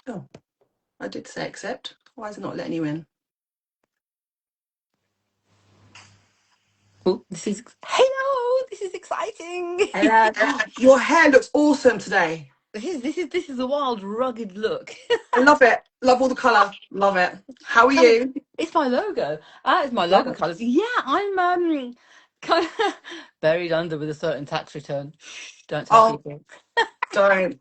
Oh, I did say accept. Why is it not letting you in? Oh, hello. This is exciting. Hello. Your hair looks awesome today. This is a wild, rugged look. I love it. Love all the colour. Love it. How are Kind of, you? it's my logo. It's my Love logo it. colours. Yeah, I'm kind of buried under with a certain tax return. Shh, don't tell Oh, people. don't.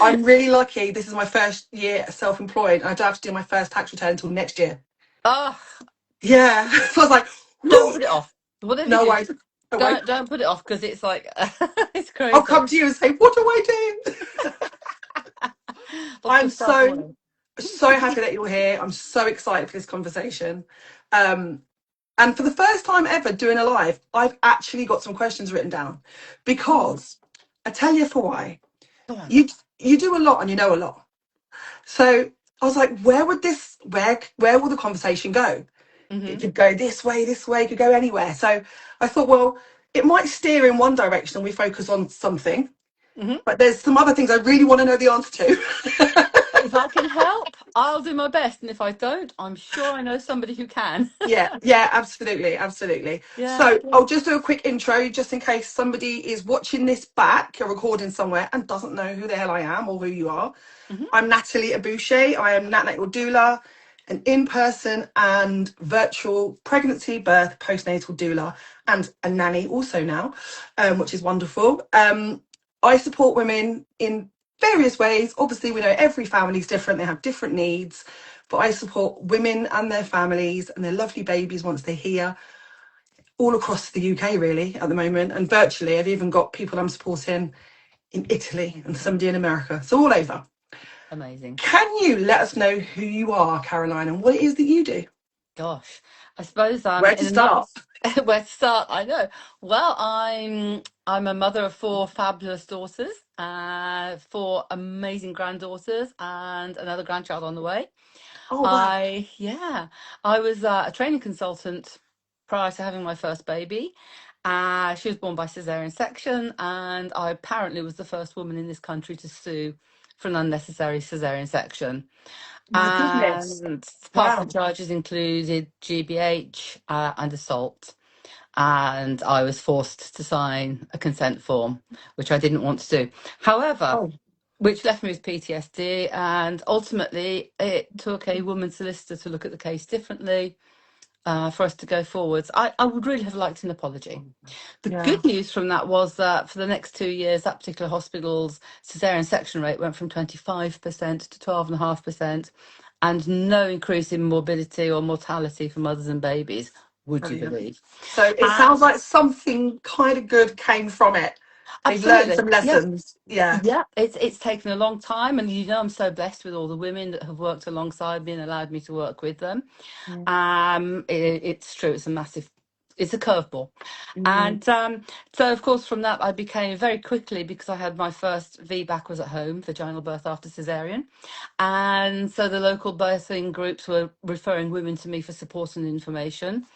I'm really lucky. This is my first year self-employed. I don't have to do my first tax return until next year. Oh, Yeah. So I was like, don't woo! put it off. Whatever you No do, worries. I won't. don't put it off because it's like it's I'll crazy. come to you and say, what do I do? Lock I'm yourself so, away. so happy that you're here. I'm so excited for this conversation. Um, And for the first time ever doing a live, I've actually got some questions written down Oh, because I tell you for why. go on. You do a lot and you know a lot. So I was like, where will the conversation go? It Mm-hmm. could go this way, it could go anywhere. So I thought, well, it might steer in one direction and we focus on something, Mm-hmm. but there's some other things I really want to know the answer to. If I can help, I'll do my best. And if I don't, I'm sure I know somebody who can. Yeah, absolutely, absolutely. Yeah, So yeah. I'll just do a quick intro just in case somebody is watching this back, a recording somewhere, and doesn't know who the hell I am or who you are. Hmm. I'm Natalie Abouche. I am NatNat your doula, an in-person and virtual pregnancy, birth, postnatal doula, and a nanny also now, which is wonderful. I support women in various ways. Obviously, we know every family is different; they have different needs. But I support women and their families and their lovely babies once they're here, all across the UK, really, at the moment, and virtually. I've even got people I'm supporting in Italy and somebody in America, so all over. Amazing. Can you let us know who you are, Caroline, and what it is that you do? Gosh, I suppose Where to in a nut. start? Where to start? I know. Well, I'm a mother of four fabulous daughters, four amazing granddaughters, and another grandchild on the way. Oh, wow. Yeah, I was a training consultant prior to having my first baby. She was born by cesarean section, and I apparently was the first woman in this country to sue for an unnecessary cesarean section. My goodness. And part of Wow. the charges included GBH and assault. And I was forced to sign a consent form, which I didn't want to do. However, Oh, which left me with PTSD, and ultimately it took a woman solicitor to look at the case differently for us to go forwards. I would really have liked an apology. The yeah. good news from that was that for the next 2 years, that particular hospital's cesarean section rate went from 25% to 12.5%, and no increase in morbidity or mortality for mothers and babies, would you Brilliant. believe? So it Uh, sounds like something kind of good came from it. They've learned Absolutely. some Yeah. lessons. Yeah. Yeah, it's taken a long time, and I'm so blessed with all the women that have worked alongside me and allowed me to work with them. It's true, it's a curveball. Mm. And so, of course, from that, I became very quickly, because I had my first VBAC was at home, vaginal birth after cesarean. And so the local birthing groups were referring women to me for support and information.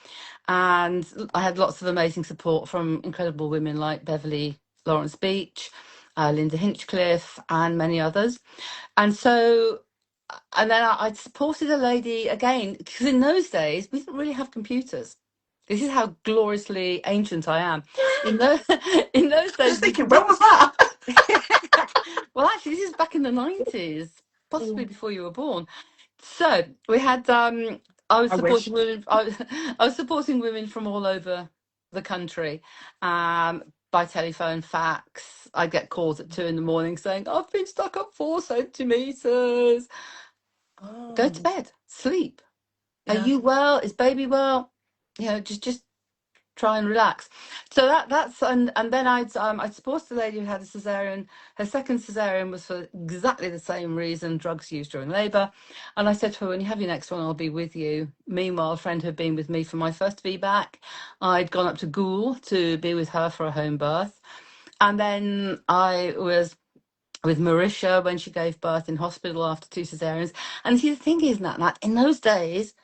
And I had lots of amazing support from incredible women like Beverly Lawrence Beach, Linda Hinchcliffe, and many others. And so, and then I supported a lady again, because in those days, we didn't really have computers. This is how gloriously ancient I am. In those, in those I was days, just thinking, when was that? well, actually, this is back in the 90s, possibly Mm. before you were born. So we had, I was I wish. supporting women, I was supporting women from all over the country, by telephone, fax. I'd get calls at 2 in the morning saying, I've been stuck up 4 centimeters. Go to Oh, bed, sleep. Are yeah. you well? Is baby well? Just try and relax. So that's and then I'd supposed the lady who had a cesarean. Her second cesarean was for exactly the same reason, drugs used during labour. And I said to her, when you have your next one, I'll be with you. Meanwhile, a friend who had been with me for my first VBAC, I'd gone up to Goole to be with her for a home birth. And then I was with Marisha when she gave birth in hospital after 2 cesareans. And see, the thing is, that in those days,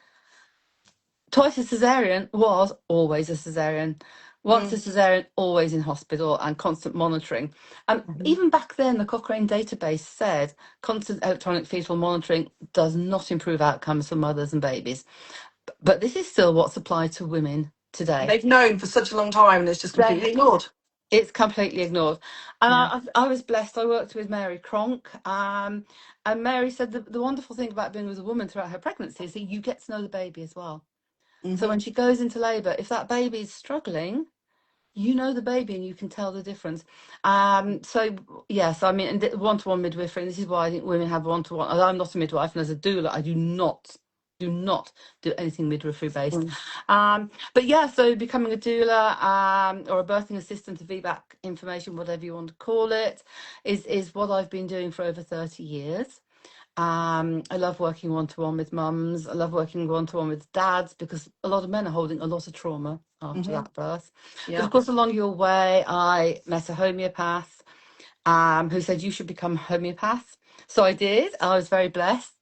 twice a cesarean was always a cesarean. Once a cesarean, always in hospital and constant monitoring. And Mhm. even back then, the Cochrane database said constant electronic fetal monitoring does not improve outcomes for mothers and babies. But this is still what's applied to women And today. they've known for such a long time, and it's just They, completely ignored. it's completely ignored. And Yeah. I was blessed. I worked with Mary Cronk. And Mary said the wonderful thing about being with a woman throughout her pregnancy is that you get to know the baby as well. So Hmm. when she goes into labour, if that baby is struggling, you know the baby and you can tell the difference. So yes, I mean, and one-to-one midwifery, and this is why I think women have one-to-one. I'm not a midwife, and as a doula, I do not do anything midwifery based. But yeah, so becoming a doula, or a birthing assistant, a VBAC information, whatever you want to call it, is what I've been doing for over 30 years. I love working one-to-one with mums. I love working one-to-one with dads, because a lot of men are holding a lot of trauma after Hmm. that birth. But Yeah. of course, along your way, I met a homeopath, who said you should become a homeopath. So I did. I was very blessed.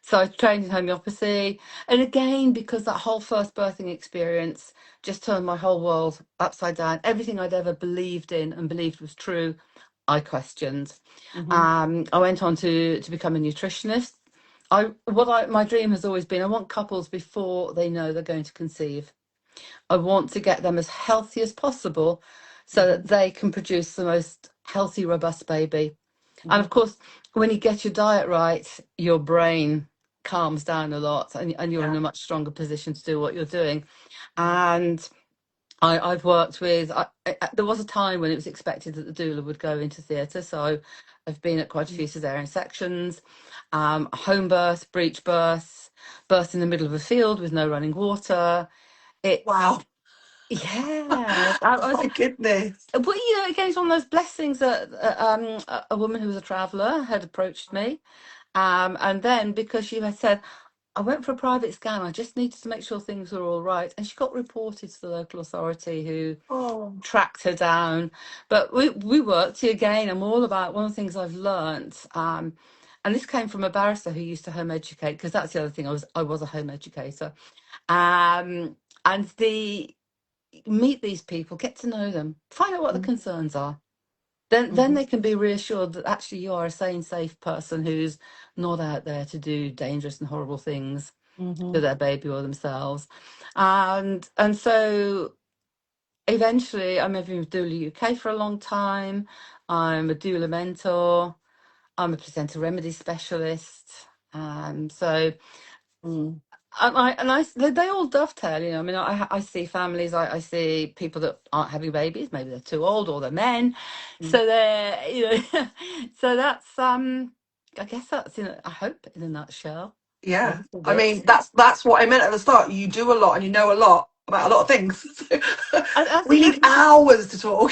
So I trained in homeopathy. And again, because that whole first birthing experience just turned my whole world upside down. Everything I'd ever believed in and believed was true, I questioned. Hmm. I went on to become a nutritionist. My dream has always been, I want couples before they know they're going to conceive. I want to get them as healthy as possible so Hmm. that they can produce the most healthy, robust baby. And Hmm. of course, when you get your diet right, your brain calms down a lot, and you're in Yeah. a much stronger position to do what you're doing. And I've worked with, there was a time when it was expected that the doula would go into theatre. So I've been at quite a few cesarean sections, home births, breech births, births in the middle of a field with no running water. Wow. It's, yeah, I was, My goodness. but again, it's one of those blessings that a woman who was a traveller had approached me. And then because she had said, I went for a private scan, I just needed to make sure things were all right. And she got reported to the local authority, who Oh. tracked her down. But we worked again. I'm all about, one of the things I've learnt, and this came from a barrister who used to home educate, because that's the other thing, I was a home educator. And meet these people, get to know them, find out what the concerns are. Then Hmm. they can be reassured that actually you are a sane, safe person who's not out there to do dangerous and horrible things Hmm. to their baby or themselves. And so eventually, I'm moving with Doula UK for a long time. I'm a doula mentor. I'm a placenta remedy specialist. So Mm. they all dovetail. I mean, I see families. I see people that aren't having babies. Maybe they're too old, or they're men. Mm. So they're, so that's I guess that's, I hope, in a nutshell, a Yeah. little I bit. mean, that's what I meant at the start. You do a lot and you know a lot about a lot of things. I We think need hours to talk.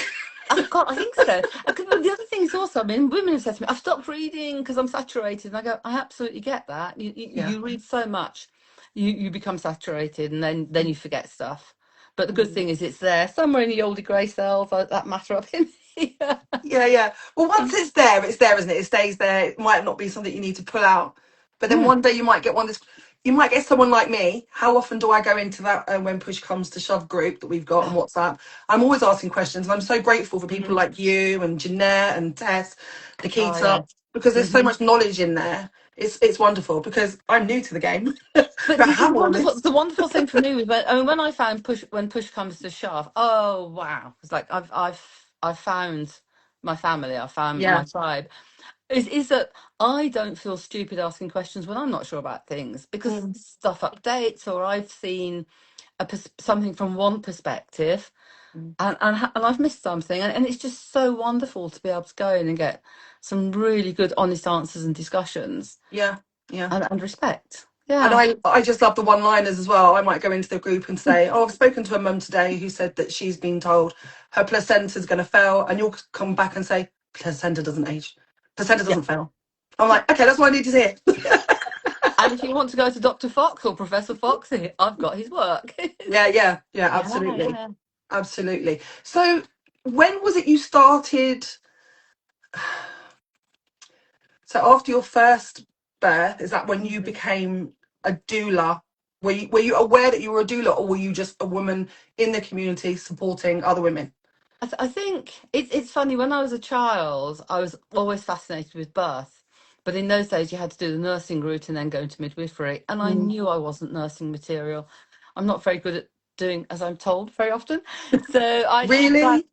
Oh God, I think so. The other thing is also, I mean, women have said to me, "I've stopped reading because I'm saturated," and I go, "I absolutely get that. Yeah. You read so much, you become saturated, and then you forget stuff. But the good Mhm. thing is, it's there somewhere in the oldie grey cells, that matter up in here." Yeah, yeah. Well, once it's there, isn't it? It stays there. It might not be something you need to pull out, but then Mm, one day you might get one. You might get someone like me. How often do I go into that when push comes to shove group that we've got on WhatsApp? I'm always asking questions, and I'm so grateful for people mm. like you and Jeanette and Tess, Oh Nikita, yeah. because there's so hmm much knowledge in there. It's wonderful because I'm new to the game. But Don't the have all wonderful, this. the wonderful thing for me was when I found when push comes to shove. Oh wow! It's like I've found my family. I found my Yeah. tribe. Is that I don't feel stupid asking questions when I'm not sure about things, because Mm, stuff updates, or I've seen something from one perspective, mm. and I've missed something, and it's just so wonderful to be able to go in and get some really good, honest answers and discussions, Yeah. Yeah. and respect. And Yeah. I just love the one liners as well. I might go into the group and say, oh, I've spoken to a mum today who said that she's been told her placenta's going to fail. And you'll come back and say, placenta doesn't age. Placenta Yeah. doesn't fail. I'm like, okay, that's what I need to hear. And if you want to go to Dr. Fox or Professor Fox, I've got his work. Yeah, yeah, yeah, Yeah, absolutely. yeah. Absolutely. So when was it you started? So after your first birth, is that when you Mhm. became a doula Were you aware that you were a doula, or were you just a woman in the community supporting other women? I think it's funny. When I was a child, I was always fascinated with birth, but in those days you had to do the nursing route and then go into midwifery, and I Mm. knew I wasn't nursing material. I'm not very good at doing as I'm told very often, so I decided. Really?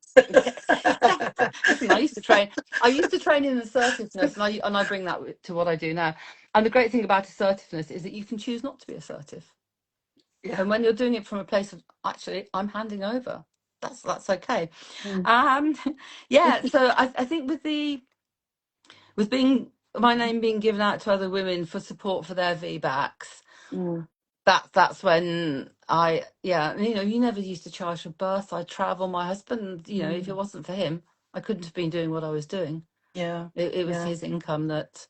Listen, I used to train. I used to train in assertiveness, and I bring that to what I do now. And the great thing about assertiveness is that you can choose not to be assertive. Yeah. And when you're doing it from a place of actually, I'm handing over, that's okay. Mm. Um, yeah. So I think with being my name being given out to other women for support for their VBACs, Mm. that's when you never used to charge for birth. I travel. My husband, if it Mm. wasn't for him, I couldn't have been doing what I was doing. Yeah. It was Yeah. his income that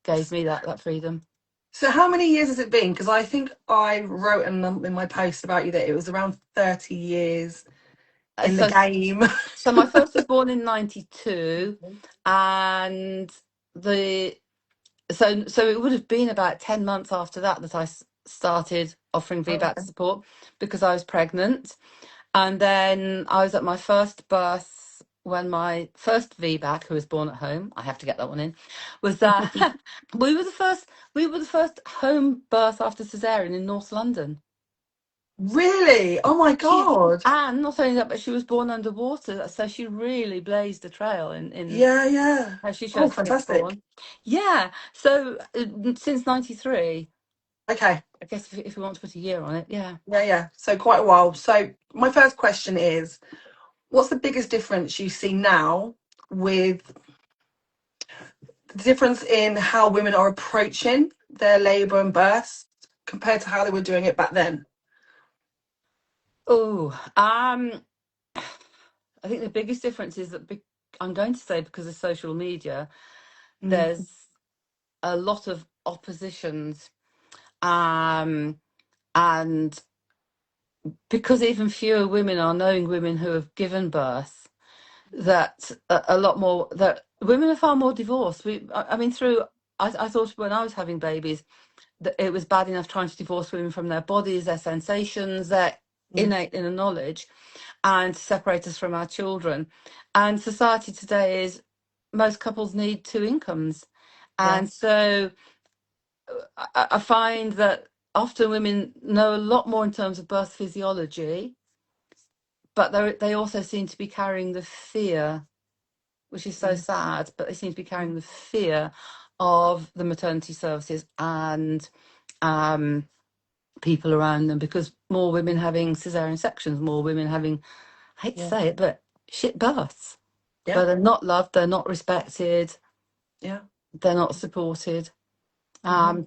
gave me that freedom. So how many years has it been? Because I think I wrote in my post about you that it was around 30 years in the So game. So my first was born in 92, and the so it would have been about 10 months after that I started offering Oh, VBAC okay. support because I was pregnant. And then I was at my first birth when my first VBAC, who was born at home, I have to get that one in, was we were the first home birth after cesarean in North London. Really? Oh my God. And not only that, but she was born underwater, so she really blazed a trail in Yeah, yeah. how she Oh, chose to get fantastic. born. Yeah, so since 93, Okay. I guess if we want to put a year on it, yeah. Yeah, yeah. So quite a while. So my first question is, what's the biggest difference you see now with the difference in how women are approaching their labour and births compared to how they were doing it back then? Oh, I think the biggest difference is that I'm going to say because of social media, Mm. there's a lot of oppositions, um, and because even fewer women are knowing women who have given birth, that a lot more that women are far more divorced. I mean, I thought when I was having babies that it was bad enough trying to divorce women from their bodies, their sensations, their Mm. innate inner knowledge, and to separate us from our children. And society today is most couples need two incomes. Yeah, And so I find that often women know a lot more in terms of birth physiology, but they also seem to be carrying the fear, which is so mm, sad, but they seem to be mm, carrying the fear of the maternity services and um, people around them, because more women having cesarean sections, more women having, I hate to yeah, say it, but shit births, yeah, where they're not loved, they're not respected, yeah. they're not supported. Hmm.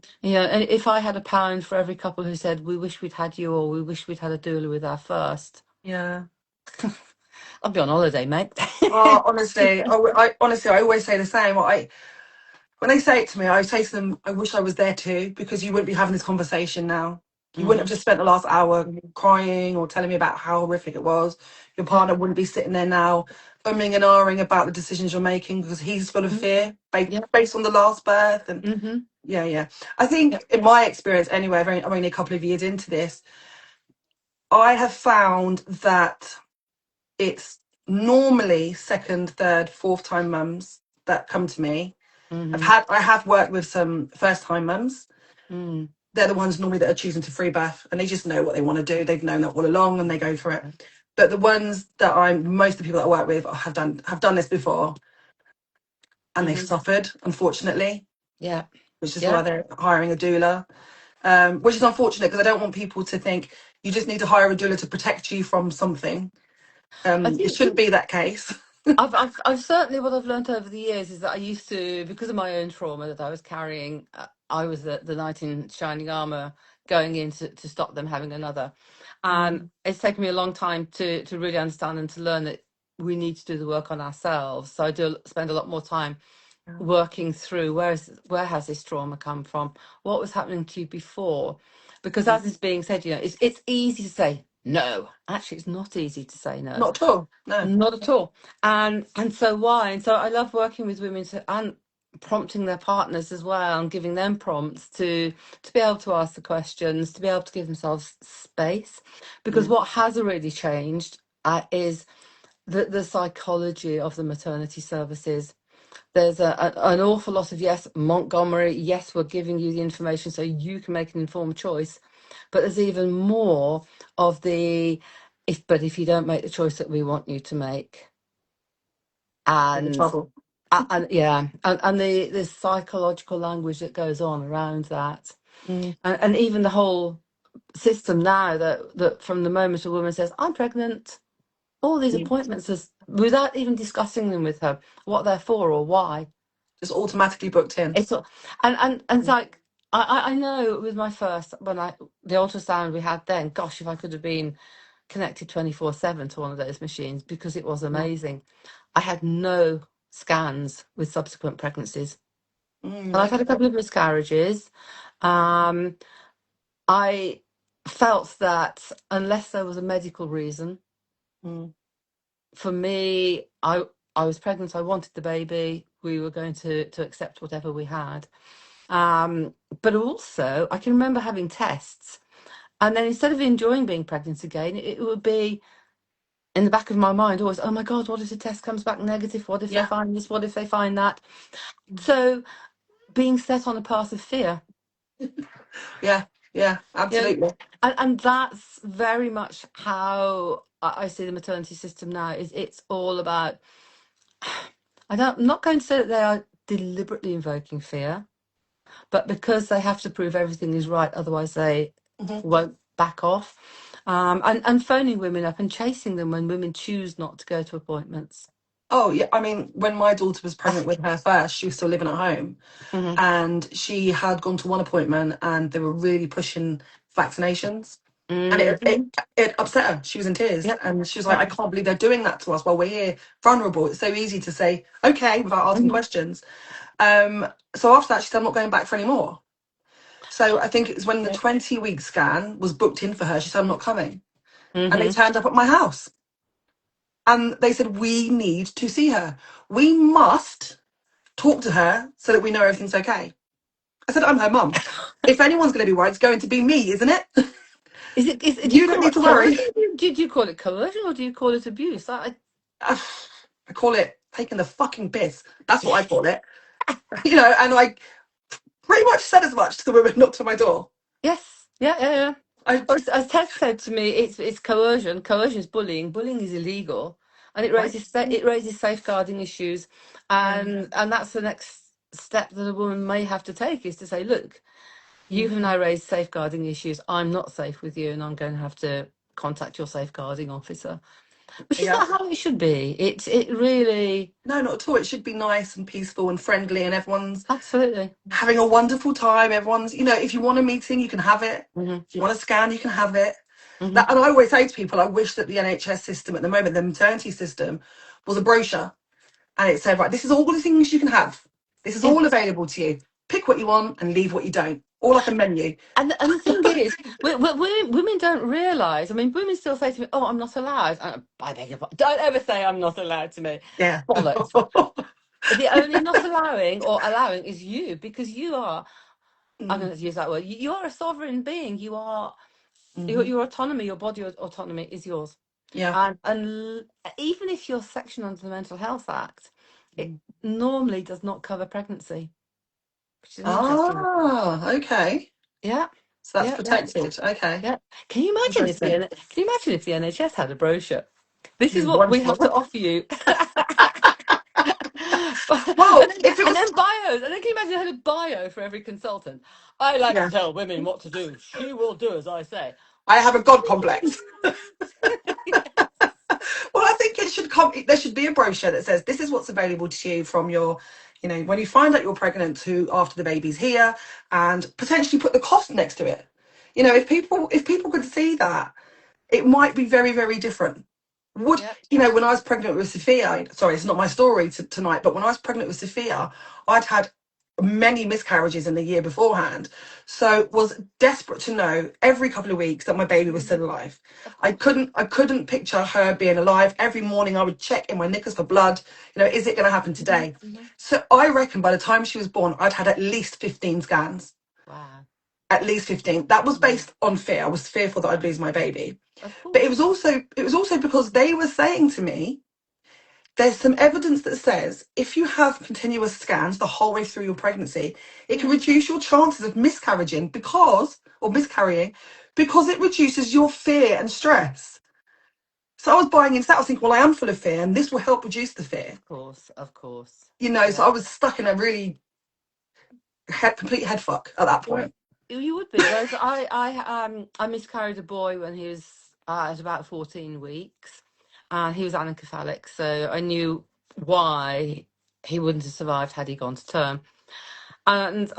And if I had £1 for every couple who said, we wish we'd had you, or we wish we'd had a doula with our first, Yeah. I'd be on holiday, mate. Oh, honestly, I always say the same. When they say it to me, I say to them, I wish I was there too, because you wouldn't be having this conversation now. You wouldn't have Hmm. just spent the last hour crying or telling me about how horrific it was. Your Yeah. partner wouldn't be sitting there now umming and ahhing about the decisions you're making because he's full of Mhm. fear Yeah. based on the last birth. And Hmm. yeah, yeah. I Yeah. think in my experience anyway, I'm only a couple of years into this, I have found that it's normally second, third, fourth time mums that come to me. Hmm. I have worked with some first time mums. Mm. They're the ones normally that are choosing to free birth, and they just know what they want to do. They've known that all along and they go for it. But the ones that most of the people that I work with have done this before, and they've Hmm. suffered, unfortunately, Yeah. which is why Yeah. they're hiring a doula. Which is unfortunate because I don't want people to think you just need to hire a doula to protect you from something. I It think shouldn't be that case. I've certainly, what I've learned over the years is that I used to, because of my own trauma that I was carrying, I was the knight in shining armor going in to stop them having another. And Mm, it's taken me a long time to really understand and to learn that we need to do the work on ourselves. So I do spend a lot more time yeah. working through where has this trauma come from? What was happening to you before? Because Mm. as is being said, it's easy to say no. Actually, it's not easy to say no. Not at all. No. Not at all. And so why? And so I love working with women and prompting their partners as well and giving them prompts to be able to ask the questions, to be able to give themselves space. Because Mm. what has already changed is the psychology of the maternity services. There's an awful lot of, yes, Montgomery, yes, we're giving you the information so you can make an informed choice. But there's even more of the, if you don't make the choice that we want you to make. In And trouble. yeah, and the psychological language that goes on around that, Mm. and even the whole system now that from the moment a woman says I'm pregnant, all these Mm. appointments without even discussing them with her, what they're for or why. Just automatically booked in. It's and it's like I know with my first the ultrasound we had then, gosh, if I could have been connected 24/7 to one of those machines, because it was Mm. amazing. I had no scans with subsequent pregnancies. Mm, And I've had a okay. couple of miscarriages. Um, I felt that unless there was a medical reason, Mm. for me, I was pregnant, I wanted the baby, we were going to accept whatever we had. But also, I can remember having tests, and then instead of enjoying being pregnant again, it would be in the back of my mind always, oh my God, what if the test comes back negative? What if they Yeah. find this? What if they find that? Mm. So being set on a path of fear. Yeah. Yeah. Yeah, Absolutely. and that's very much how I see the maternity system now. Is it's all about. I'm not going to say that they are deliberately invoking fear, but because they have to prove everything is right, otherwise they Hmm. won't back off. And phoning women up and chasing them when women choose not to go to appointments. Oh, yeah. I mean, when my daughter was pregnant with her first, she was still living at home, Hmm. and she had gone to one appointment, and they were really pushing vaccinations, and Hmm. it upset her. She was in tears, Yep. and she was like, Yep. "I can't believe they're doing that to us while we're here vulnerable." It's so easy to say okay without asking Hmm. questions. So after that, she said, "I'm not going back for any more." So I think it's when the Yep. 20-week scan was booked in for her, she said, "I'm not coming," and they Hmm. turned up at my house. And they said, "We need to see her. We must talk to her so that we know everything's okay." I said, "I'm her mum. If anyone's going to be worried, it's going to be me, isn't it? Do you You don't call need it to worry." coercion? Do you call it coercion or do you call it abuse? I call it taking the fucking piss. That's what I call it. And I pretty much said as much to the women knocked on my door. Yes, yeah, yeah, yeah. I, As Ted said to me, it's coercion. Coercion is bullying. Bullying is illegal, and right? it raises safeguarding issues, Yeah. and that's the next step that a woman may have to take, is to say, look, you Mm. have now raised safeguarding issues. I'm not safe with you, and I'm going to have to contact your safeguarding officer, which is Yeah. not how it should be. It really, No, not at all. It should be nice and peaceful and friendly, and everyone's absolutely. having a wonderful time. Everyone's, if you want a meeting, you can have it. Hmm. If you want a scan, you can have it. Hmm. And I always say to people, I wish that the NHS system at the moment, the maternity system, was a brochure, and it said, right, this is all the things you can have. This is Yeah. all available to you. Pick what you want and leave what you don't. All like a menu. And the thing is, women don't realise. I mean, women still say to me, "Oh, I'm not allowed." I beg your pardon. Don't ever say I'm not allowed to me. Yeah. Bollocks. The only not allowing or allowing is you, because you are. I'm Mm. going to use that word. You are a sovereign being. You are Hmm. your autonomy, your body autonomy is yours. Yeah. And even if you're sectioned under the Mental Health Act, it Mm. normally does not cover pregnancy, which is an interesting. Ah, okay. Yeah, So that's yeah, yeah. protected. Okay. Yeah. Can you imagine if Interesting. the NHS had a brochure? This is Be what we have to wonderful. offer you. Well, if it And was, then bios. And then can you imagine they had a bio for every consultant? I like to yeah, tell women what to do. She will do as I say. I have a god complex. Well, I think it should come. There should be a brochure that says this is what's available to you from your, when you find out you're pregnant, to after the baby's here, and potentially put the cost next to it. If people could see that, it might be very, very different. Would Yep. when I was pregnant with Sophia? Sorry, it's not my story tonight, but when I was pregnant with Sophia, I'd had many miscarriages in the year beforehand. So was desperate to know every couple of weeks that my baby was still alive. Of I course. couldn't I couldn't picture her being alive. Every morning I would check in my knickers for blood. Is it going to happen Hmm. today? Hmm. So I reckon by the time she was born, I'd had at least 15 scans. Wow. At least 15. That was Mm. based on fear. I was fearful that I'd lose my baby. Of But course. it was also because they were saying to me, there's some evidence that says if you have continuous scans the whole way through your pregnancy, it can Mm. reduce your chances of miscarrying or miscarrying because it reduces your fear and stress. So I was buying into that. I was thinking, well, I am full of fear and this will help reduce the fear. Of course. Of course. So Yeah. I was stuck in a really complete head fuck at that Well, point. you would be. I miscarried a boy when he was at about 14 weeks, and he was anencephalic, so I knew why he wouldn't have survived had he gone to term. And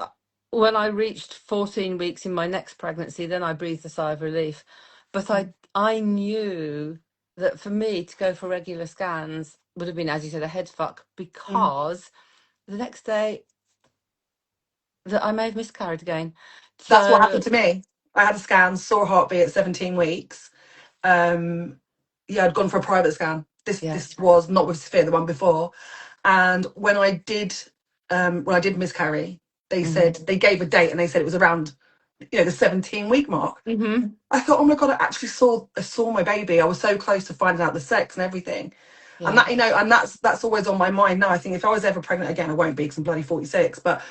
when I reached 14 weeks in my next pregnancy, then I breathed a sigh of relief. But I knew that for me to go for regular scans would have been, as you said, a head fuck, Mm. because the next day that I may have miscarried again. That's what happened So to me. I had a scan, saw a heartbeat at 17 weeks. Um, yeah, I'd gone for a private scan. This yeah. this was not with Sophia, the one before. And when I did miscarry, Hmm. they gave a date and they said it was around the 17-week mark. Hmm. I thought, oh my god, I saw my baby. I was so close to finding out the sex and everything. And Yeah. that and that's always on my mind now. I think if I was ever pregnant again, I won't be because I'm bloody 46. But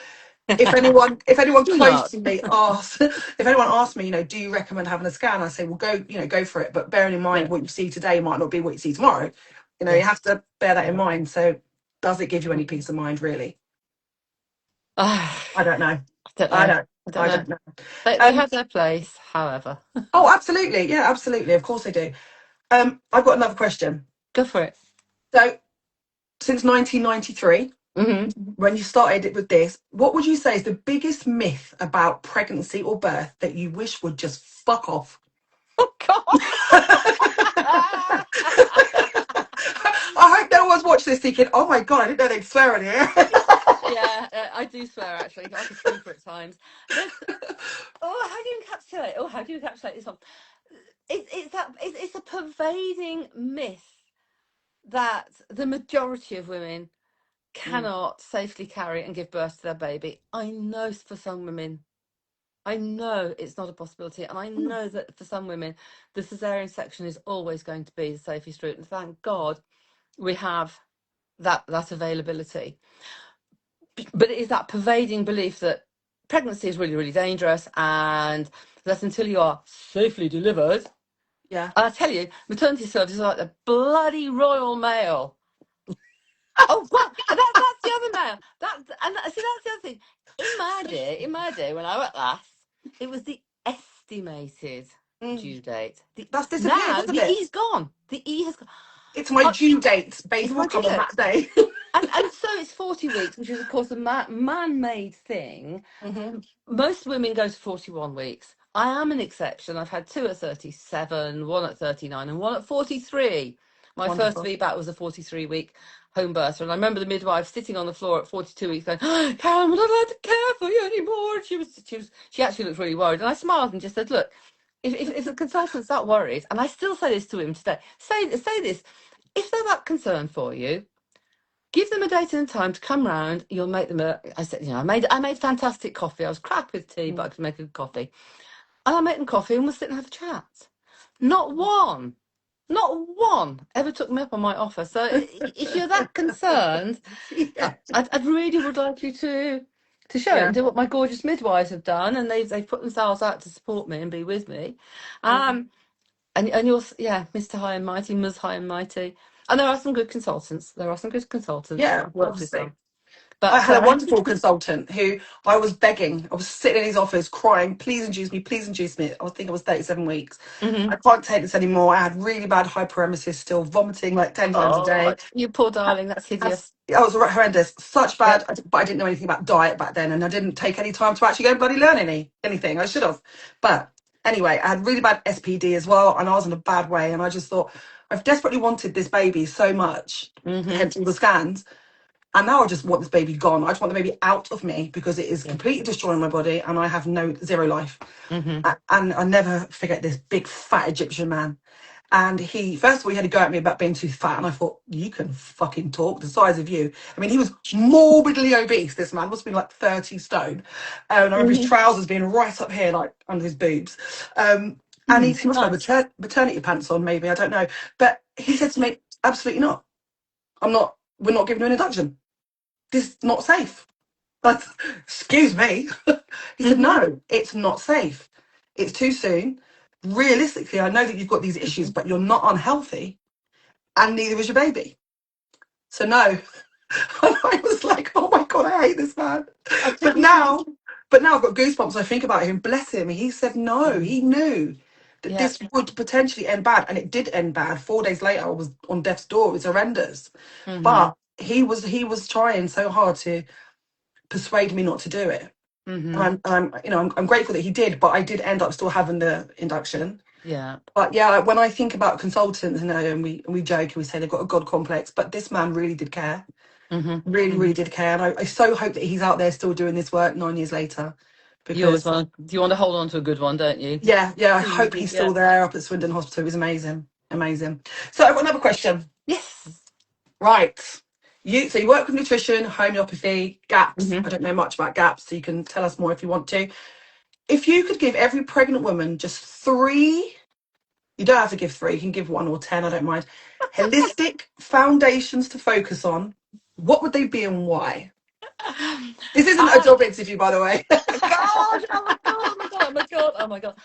if anyone Do close not. to me asks if anyone asks me, do you recommend having a scan? I say, well, go for it. But bearing in mind Yeah. what you see today might not be what you see tomorrow. You Yes. have to bear that in Yeah. mind. So does it give you any peace of mind, really? Ah, I don't know. I don't I know. don't. I don't I know. don't know. They Um, have their place, however. oh, absolutely. Yeah, absolutely. Of course they do. I've got another question. Go for it. So, since 1993, Hmm. when you started it with this, what would you say is the biggest myth about pregnancy or birth that you wish would just fuck off? Oh God. I hope no one's watched this thinking, oh my god, I didn't know they'd swear in here. Yeah, I do swear actually, like a trooper at times. There's, how do you encapsulate this one? It's a pervading myth that the majority of women Mm, cannot safely carry and give birth to their baby. I know for some women, I know it's not a possibility, and I mm. know that for some women, the cesarean section is always going to be the safest route. And thank God we have that availability. But it is that pervading belief that pregnancy is really, really dangerous, and that until you are safely delivered, Yeah. and I tell you, maternity services are like the bloody Royal Mail. Oh God, and that's the other mail. See, that's the other thing. In my day, when I went last, it was the estimated Mm. due date. That's disappeared, Now hasn't the it? E's gone. The E has gone. It's my Oh, due date. Baby it's will my due come on date. that day. And so it's 40 weeks, which is of course a man-made thing. Hmm. Most women go to 41 weeks. I am an exception. I've had two at 37, one at 39, and one at 43. My first Wonderful. VBAC was a 43-week home birth, and I remember the midwife sitting on the floor at 42 weeks going, oh, Karen, we're not allowed to care for you anymore. And she actually looked really worried. And I smiled and just said, look, if the consultant's that worried, and I still say this to him today, say this, if they're that concerned for you, give them a date and a time to come round. You'll make them I said, I made fantastic coffee. I was crap with tea, but I Mm. could make a good coffee. And I make them coffee and we'll sit and have a chat. Not one, not one ever took me up on my offer. So if you're that concerned, Yeah. I really would like you to show it Yeah. and do what my gorgeous midwives have done, and they've put themselves out to support me and be with me. Mm. Um, and you're, yeah, Mr. High and Mighty, Ms. High and Mighty. And there are some good consultants. There are some good consultants. Yeah, I've worked with obviously. some. I But had a wonderful consultant who I was begging. I was sitting in his office crying, please induce me, please induce me. I think I was 37 weeks. I mhm. can't take this anymore. I had really bad hyperemesis, still vomiting like 10 times a Oh, day. you poor darling, that's hideous. I was horrendous, such bad, Yep. but I didn't know anything about diet back then, and I didn't take any time to actually go and bloody learn anything. I should have, but anyway, I had really bad SPD as well, and I was in a bad way, and I just thought I've desperately wanted this baby so much, Hmm. hence all the scans. And now I just want this baby gone. I just want the baby out of me because it is completely destroying my body and I have zero life. Mm-hmm. And I never forget this big fat Egyptian man. And he, first of all, he had to go at me about being too fat. And I thought, you can fucking talk, the size of you. I mean, he was morbidly obese, this man, must have been like 30 stone. And I remember his Mm-hmm. trousers being right up here, like under his boobs. And he must have Nice. maternity pants on, maybe, I don't know. But he said to me, absolutely not. We're not giving you an induction. This is not safe. But, excuse me. He said, Mm-hmm. no, it's not safe. It's too soon. Realistically, I know that you've got these issues, but you're not unhealthy, and neither is your baby. So no. And I was like, oh my God, I hate this man. But Absolutely. now, but now I've got goosebumps. I think about him. Bless him. He said no. Mm. He knew that Yeah. this would potentially end bad, and it did end bad. 4 days later, I was on death's door. It was horrendous. Mm-hmm. But he was trying so hard to persuade me not to do it. Mm-hmm. I'm grateful that he did, but I did end up still having the induction. Yeah. But yeah, when I think about consultants, and we joke and we say they've got a God complex, but this man really did care, Mm-hmm. really, Mm-hmm. really did care, and I so hope that he's out there still doing this work 9 years later, You always because you want to hold on to a good one, don't you? yeah, I hope Mhm. he's Yeah. still there up at Swindon Hospital. It was amazing, amazing. So I've got another question. Yes. Right, so you work with nutrition, homeopathy, gaps. Mm-hmm. I don't know much about gaps, so you can tell us more if you want to. If you could give every pregnant woman just three, you don't have to give three, you can give 1 or 10, I don't mind, holistic foundations to focus on, what would they be and why? This isn't a Ah, job interview, by the way. gosh, oh my god, oh my god, oh my god, oh my god.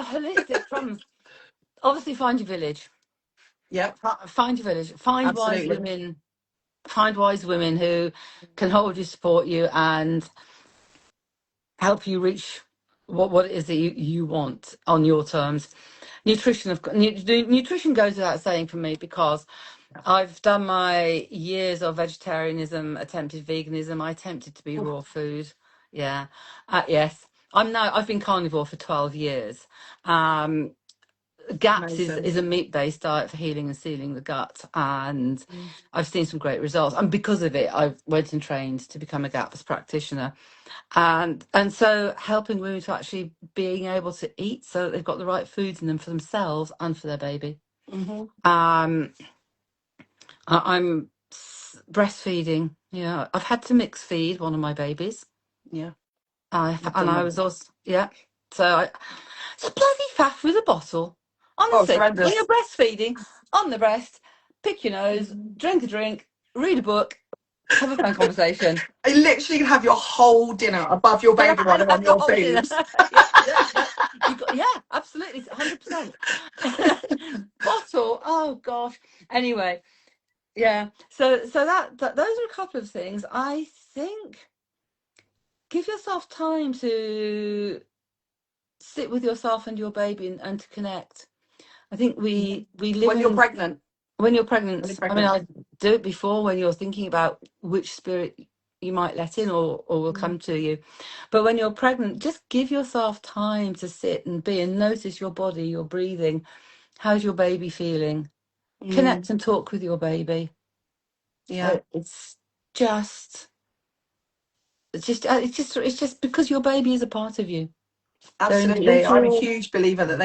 Holistic from obviously find your village. Yep, Find your village. Find wise absolutely. women. Find wise women who can hold you, support you, and help you reach what it is that you want on your terms. Nutrition, nutrition goes without saying for me because I've done my years of vegetarianism, attempted veganism. I attempted to be Oh, raw food. Yeah, yes. I've been carnivore for 12 years. Um, GAPS amazing. is a meat-based diet for healing and sealing the gut, and Mm. I've seen some great results. And because of it, I went and trained to become a GAPS practitioner, and so helping women to actually being able to eat so that they've got the right foods in them for themselves and for their baby. Mm-hmm. Um, I'm breastfeeding. Yeah, I've had to mix feed one of my babies. Yeah, I've And done I that. was also So it's a bloody faff with a bottle. Oh, it's Honestly, when you're horrendous. breastfeeding, on the breast, pick your nose, drink a drink, read a book, have a phone conversation. You literally can have your whole dinner above your Can baby I running on have the your whole dinner? boobs. Yeah, yeah, yeah. Absolutely, 100%. Bottle. Oh gosh. Anyway, yeah. So those are a couple of things. I think give yourself time to sit with yourself and your baby and to connect. I think we live When you're in pregnant, when you're when you're pregnant. I mean, pregnant. I do it before when you're thinking about which spirit you might let in or will come to you. But when you're pregnant, just give yourself time to sit and be and notice your body, your breathing. How's your baby feeling? Mm, Connect and talk with your baby. yeah. It's just it's just because your baby is a part of you. They're an Absolutely. I'm a individual. huge believer that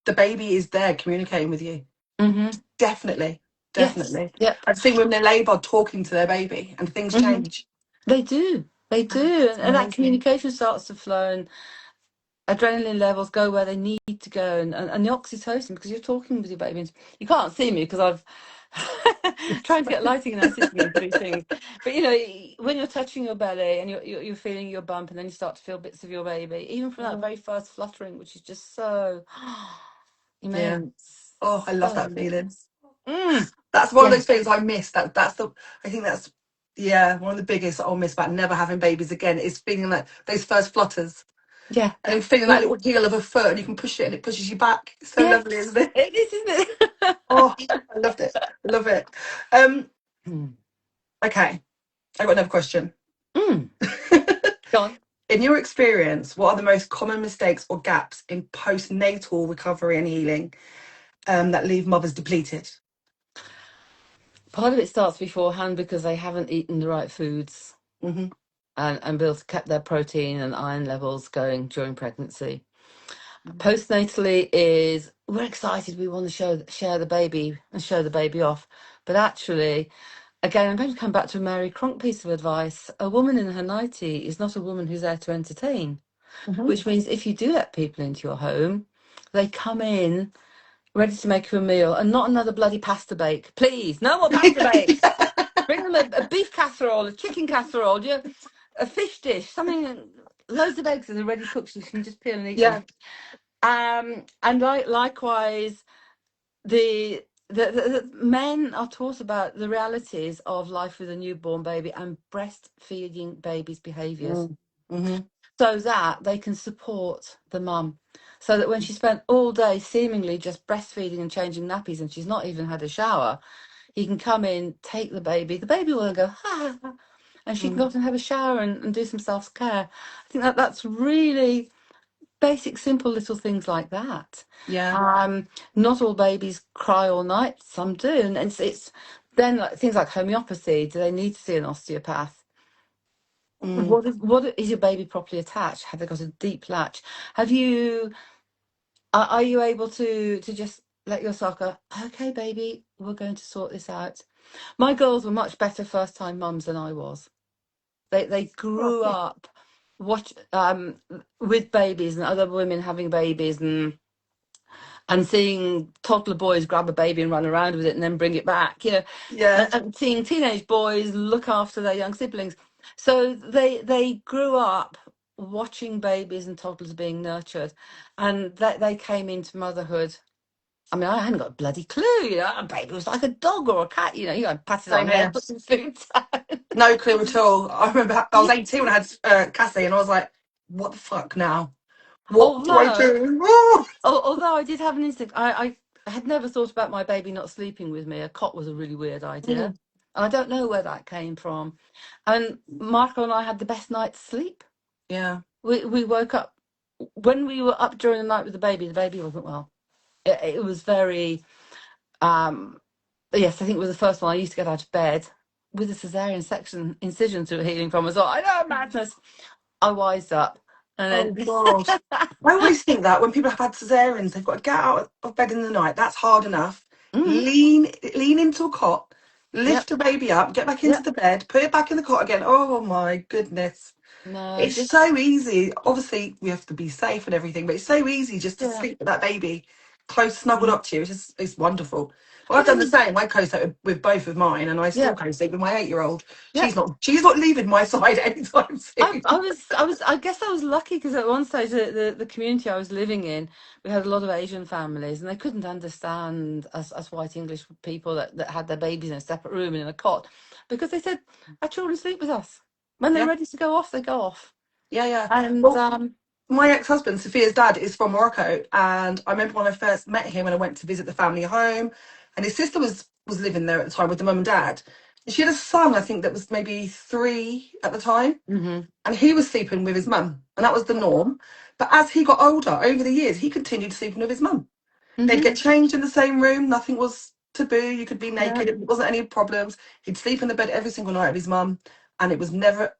the baby is there communicating with you. Hmm. Definitely. Yes. Definitely. Yep. I've seen women in labour talking to their baby and things Hmm. change. They do. They do. It's And that amazing. communication starts to flow and adrenaline levels go where they need to go and the oxytocin because you're talking with your baby. And you can't see me because I've trying to get lighting and I'm sitting in three things. But when you're touching your belly and you're feeling your bump and then you start to feel bits of your baby, even from that Mhm. very first fluttering, which is just so Yeah. immense. Oh, I love So that feeling. immense. Mm, That's one of yeah. those things I miss. I think that's one of the biggest I'll miss about never having babies again is feeling like those first flutters Yeah. and feeling that Well, little heel of a foot and you can push it and it pushes you back. It's so lovely, yes, isn't it? it is, isn't Oh, it? I loved it. I love it. Um, Mm. okay, I got another question. Mm. Go on. In your experience, what are the most common mistakes or gaps in postnatal recovery and healing that leave mothers depleted? Part of it starts beforehand because they haven't eaten the right foods Hmm. and built kept their protein and iron levels going during pregnancy. Postnatally is we're excited, we want to share the baby and show the baby off. But actually, again, I'm going to come back to a Mary Cronk piece of advice. A woman in her 90 is not a woman who's there to entertain, Hmm. which means if you do let people into your home, they come in ready to make you a meal and not another bloody pasta bake. Please, no more pasta bakes. Bring them a beef casserole, a chicken casserole, a fish dish, something, loads of eggs that are ready cooked so you can just peel and eat them. Yeah. And likewise, the men are taught about the realities of life with a newborn baby and breastfeeding babies' behaviours Mm-hmm. so that they can support the mum. So that when she spent all day seemingly just breastfeeding and changing nappies and she's not even had a shower, he can come in, take the baby will go, ha, and she can go Mm. off and have a shower and do some self-care. I think that's really basic, simple little things like that. Yeah. Um, Not all babies cry all night. Some do, and it's then like, things like homeopathy. Do they need to see an osteopath? Mm. What is your baby properly attached? Have they got a deep latch? Have you? Are you able to just let yourself go? Okay, baby, we're going to sort this out. My girls were much better first time mums than I was. They Oh, grew yeah. up watch with babies and other women having babies and seeing toddler boys grab a baby and run around with it and then bring it back, Yeah. and seeing teenage boys look after their young siblings. So they grew up watching babies and toddlers being nurtured, and they came into motherhood. I mean, I hadn't got a bloody clue. A baby was like a dog or a cat. You got pat it on Same the head, here. put some food down. No clue at all. I remember I was Yeah. 18 when I had Cassie, and I was like, "What the fuck now? What do I Although do?" Oh! Although I did have an instinct, I had never thought about my baby not sleeping with me. A cot was a really weird idea. Mm. And I don't know where that came from. And Marco and I had the best night's sleep. Yeah. We woke up, when we were up during the night with the baby wasn't well. It was very, um, yes, I think it was the first one. I used to get out of bed with a cesarean section incision to healing from as well. I know, madness. I wised up. Oh And God. I always think that when people have had cesareans, they've got to get out of bed in the night. That's hard enough. then, Lean into a cot, yep, lift a baby up, get back into yep. the bed, put it back in the cot again. Oh my goodness. No, It's so easy. Obviously, we have to be safe and everything, but it's so easy just to yeah. sleep with that baby close, snuggled Mhm. up to you. It's wonderful. Well, I've done the Even same. I co-sleep with both of mine, and I still yeah, co-sleep with my 8-year-old. yeah. She's not leaving my side anytime soon. I guess I was lucky because at one stage the community I was living in, we had a lot of Asian families and they couldn't understand us white English people that had their babies in a separate room and in a cot, because they said our children sleep with us. When they're Yeah, ready to go off, they go off. yeah, yeah. And Well, my ex-husband, Sophia's dad, is from Morocco, and I remember when I first met him and I went to visit the family home, and his sister was living there at the time with the mum and dad. And she had a son, I think, that was maybe 3 at the time, hmm and he was sleeping with his mum, and that was the norm. But as he got older, over the years, he continued sleeping with his mum. They'd hmm get changed in the same room. Nothing was taboo. You could be yeah, naked. It wasn't any problems. He'd sleep in the bed every single night with his mum, and it was never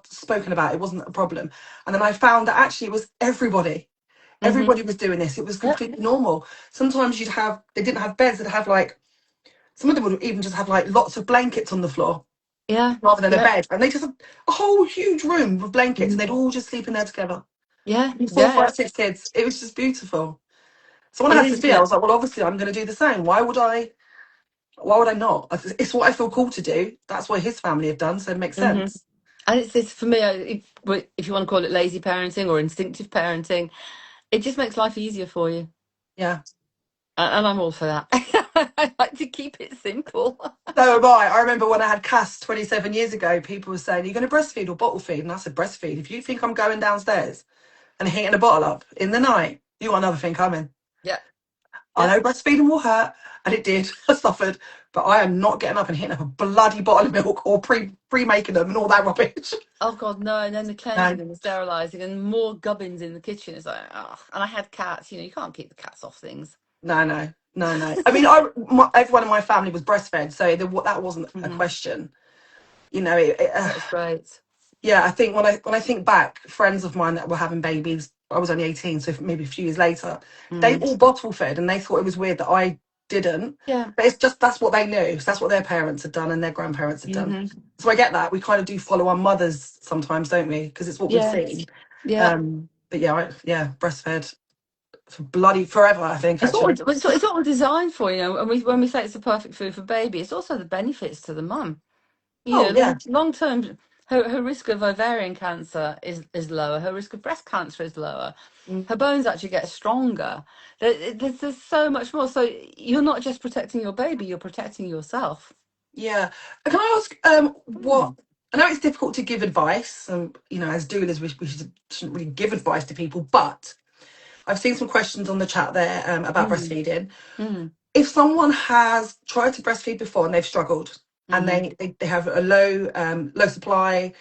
spoken about. It wasn't a problem. And then I found that actually it was everybody. hmm Everybody was doing this. It was yeah, completely normal. Sometimes they didn't have beds. They'd have like, some of them would even just have like lots of blankets on the floor yeah, rather than a yeah, bed. And they just had a whole huge room with blankets, and mhm, they'd all just sleep in there together. yeah, Four, yeah, five, yeah. 6 kids. It was just beautiful. So when I It had is, isn't Sophia, I it? was like, well, obviously I'm going to do the same. Why would I not? It's what I feel called to do. That's what his family have done, so it makes hmm sense. And it's for me, if you want to call it lazy parenting or instinctive parenting, it just makes life easier for you. Yeah. And I'm all for that. I like to keep it simple. So am I. I remember when I had Cass 27 years ago, people were saying, "You're going to breastfeed or bottle feed?" And I said, "Breastfeed. If you think I'm going downstairs and heating a bottle up in the night, you got another thing coming." Yeah, I yeah. know breastfeeding will hurt, and it did. I suffered, but I am not getting up and hitting up a bloody bottle of milk or pre-making them and all that rubbish. Oh God, no! And then the No, cleansing and the sterilising and more gubbins in the kitchen. It's like, oh. And I had cats. You can't keep the cats off things. no, no. no. I mean, everyone in my family was breastfed, so that wasn't a Hmm. question. You know, That's great. yeah. I think when I think back, friends of mine that were having babies, I was only 18, so maybe a few years later, they Mm. all bottle fed, and they thought it was weird that I didn't. Yeah. But it's just that's what they knew. So that's what their parents had done and their grandparents had done. Hmm. So I get that. We kind of do follow our mothers sometimes, don't we? Because it's what we've Yeah. seen. Yeah. But yeah, yeah, breastfed for bloody forever. I think It's actually. what it's what we're designed for, you know. And when we say it's the perfect food for baby, it's also the benefits to the mum. You Oh know, yeah. long term, her risk of ovarian cancer is lower. Her risk of breast cancer is lower. Mm, Her bones actually get stronger. There's so much more. So you're not just protecting your baby; you're protecting yourself. yeah. Can I ask what? Mm. I know it's difficult to give advice, and you know, as doulas, we shouldn't really give advice to people. But I've seen some questions on the chat there about Mm. breastfeeding. Mm. If someone has tried to breastfeed before and they've struggled, and Mm-hmm. they have a low supply,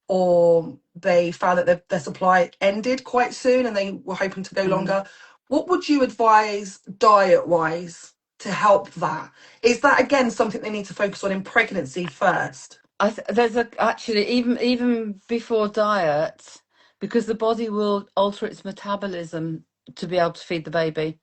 or they found that their supply ended quite soon and they were hoping to go Mm-hmm. longer, what would you advise diet wise to help that? Is that again something they need to focus on in pregnancy first? There's actually even before diet, because the body will alter its metabolism to be able to feed the baby.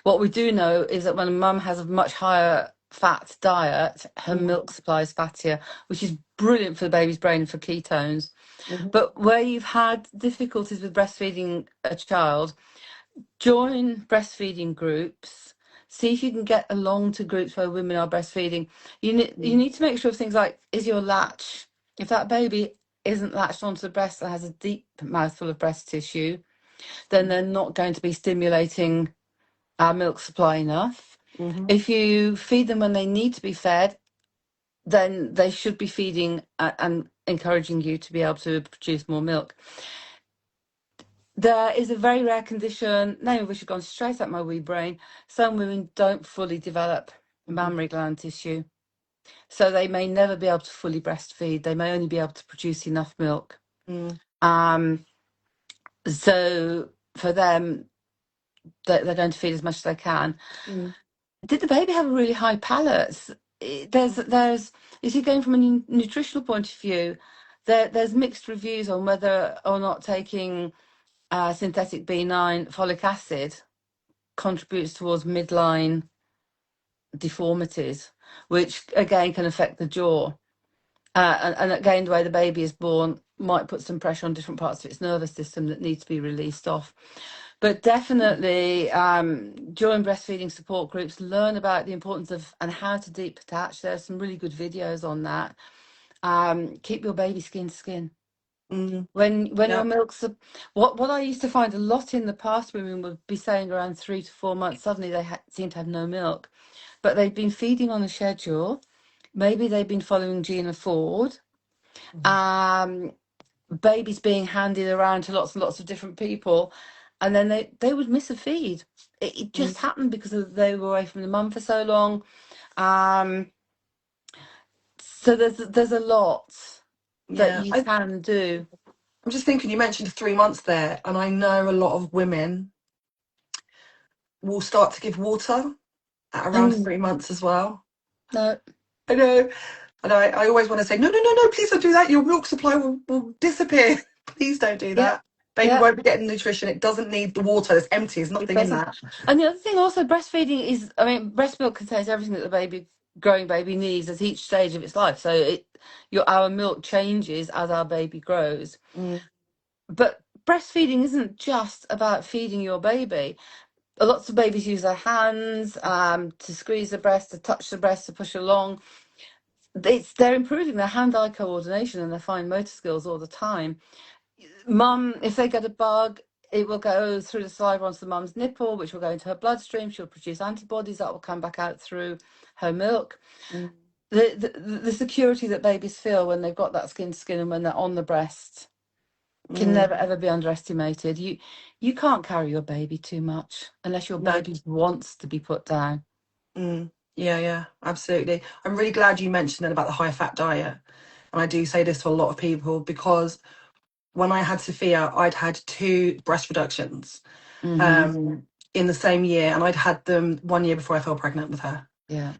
What we do know is that when a mum has a much higher fat diet, her Mm, milk supply is fattier, which is brilliant for the baby's brain and for ketones. mhm, But where you've had difficulties with breastfeeding a child, join breastfeeding groups. See if you can get along to groups where women are breastfeeding. You mm, need to make sure of things like, is your latch? If that baby isn't latched onto the breast and has a deep mouthful of breast tissue, then they're not going to be stimulating our milk supply enough. mhm, If you feed them when they need to be fed, then they should be feeding and encouraging you to be able to produce more milk. There is a very rare condition, name of which has gone straight up my wee brain. Some women don't fully develop mhm, mammary gland tissue, so they may never be able to fully breastfeed. They may only be able to produce enough milk. mm, Um, so for them, they're going to feed as much as they can. mm, Did the baby have a really high palate? There's is he going from a nutritional point of view? There's mixed reviews on whether or not taking synthetic B9 folic acid contributes towards midline deformities, which again can affect the jaw. And again, the way the baby is born might put some pressure on different parts of its nervous system that need to be released off. But definitely, during breastfeeding support groups, learn about the importance of and how to deep attach. There's some really good videos on that. Keep your baby skin to skin. mm, When your yeah. milk's what I used to find a lot in the past, women would be saying around 3 to 4 months, suddenly they seem to have no milk, but they've been feeding on a schedule. Maybe they've been following Gina Ford. Mhm, Um, Babies being handed around to lots and lots of different people, and then they would miss a feed. It mm, just happened because they were away from the mum for so long. Um, so there's a lot that yeah. you can do. I'm just thinking, you mentioned 3 months there, and I know a lot of women will start to give water at around Mm, 3 months as well. no, I know. And I always want to say, no, no, no, no, please don't do that. Your milk supply will disappear. Please don't do yeah, that. Baby yeah. won't be getting nutrition. It doesn't need the water. It's empty. There's It nothing in doesn't. that. And the other thing also, breastfeeding is, I mean, breast milk contains everything that the growing baby needs at each stage of its life. So our milk changes as our baby grows. Mm, But breastfeeding isn't just about feeding your baby. Lots of babies use their hands to squeeze the breast, to touch the breast, to push along. They're improving their hand-eye coordination and their fine motor skills all the time. Mum, if they get a bug, it will go through the saliva onto the mum's nipple, which will go into her bloodstream. She'll produce antibodies that will come back out through her milk. mm, The security that babies feel when they've got that skin to skin and when they're on the breast can mm. never ever be underestimated. You can't carry your baby too much unless your No. baby wants to be put down. Mm. Yeah, yeah, absolutely. I'm really glad you mentioned it about the high fat diet. And I do say this to a lot of people because when I had Sophia, I'd had two breast reductions. Hmm. Um, in the same year, and I'd had them 1 year before I fell pregnant with her. Yeah.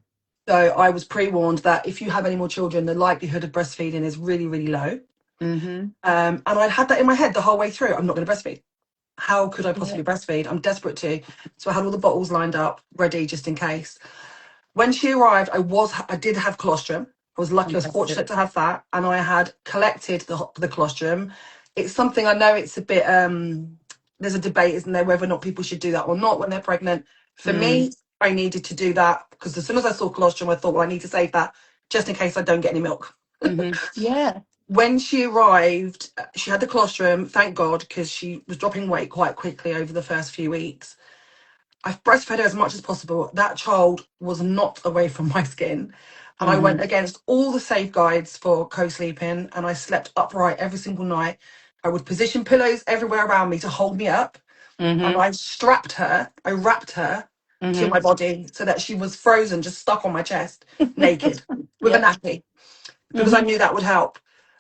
So I was pre-warned that if you have any more children, the likelihood of breastfeeding is really, really low. Mm-hmm. And I'd had that in my head the whole way through. I'm not going to breastfeed. How could I Yeah. possibly breastfeed? I'm desperate to. So I had all the bottles lined up, ready just in case. When she arrived, I did have colostrum. I was lucky, I was Fantastic. fortunate to have that, and I had collected the colostrum. It's something I know it's a bit. There's a debate, isn't there, whether or not people should do that or not when they're pregnant. For Mm. me, I needed to do that because as soon as I saw colostrum, I thought, well, I need to save that just in case I don't get any milk. Mm-hmm. Yeah. When she arrived, she had the colostrum, thank God, because she was dropping weight quite quickly over the first few weeks. I've breastfed her as much as possible. That child was not away from my skin. And I Mm-hmm. went against all the safeguards for co-sleeping and I slept upright every single night. I would position pillows everywhere around me to hold me up. And Mm-hmm. I strapped her, I wrapped her to Mm-hmm. my body so that she was frozen, just stuck on my chest, naked, with a Yep. nappy, because I Mm-hmm. knew that would help.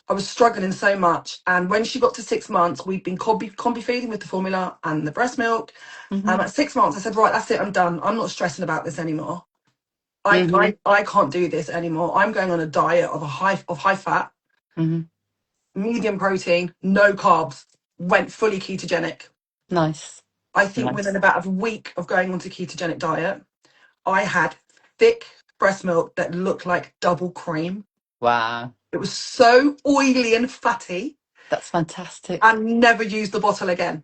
I was struggling so much. And when she got to 6 months, we'd been combi feeding with the formula and the breast milk. Mm-hmm. At 6 months, I said, right, that's it, I'm done. I'm not stressing about this anymore. I, Mm-hmm. I, I can't do this anymore. I'm going on a diet of high fat, Mm-hmm. medium protein, no carbs. Went fully ketogenic. Nice. I think within Nice. about a week of going onto ketogenic diet, I had thick breast milk that looked like double cream. Wow. It was so oily and fatty. That's fantastic. And never used the bottle again.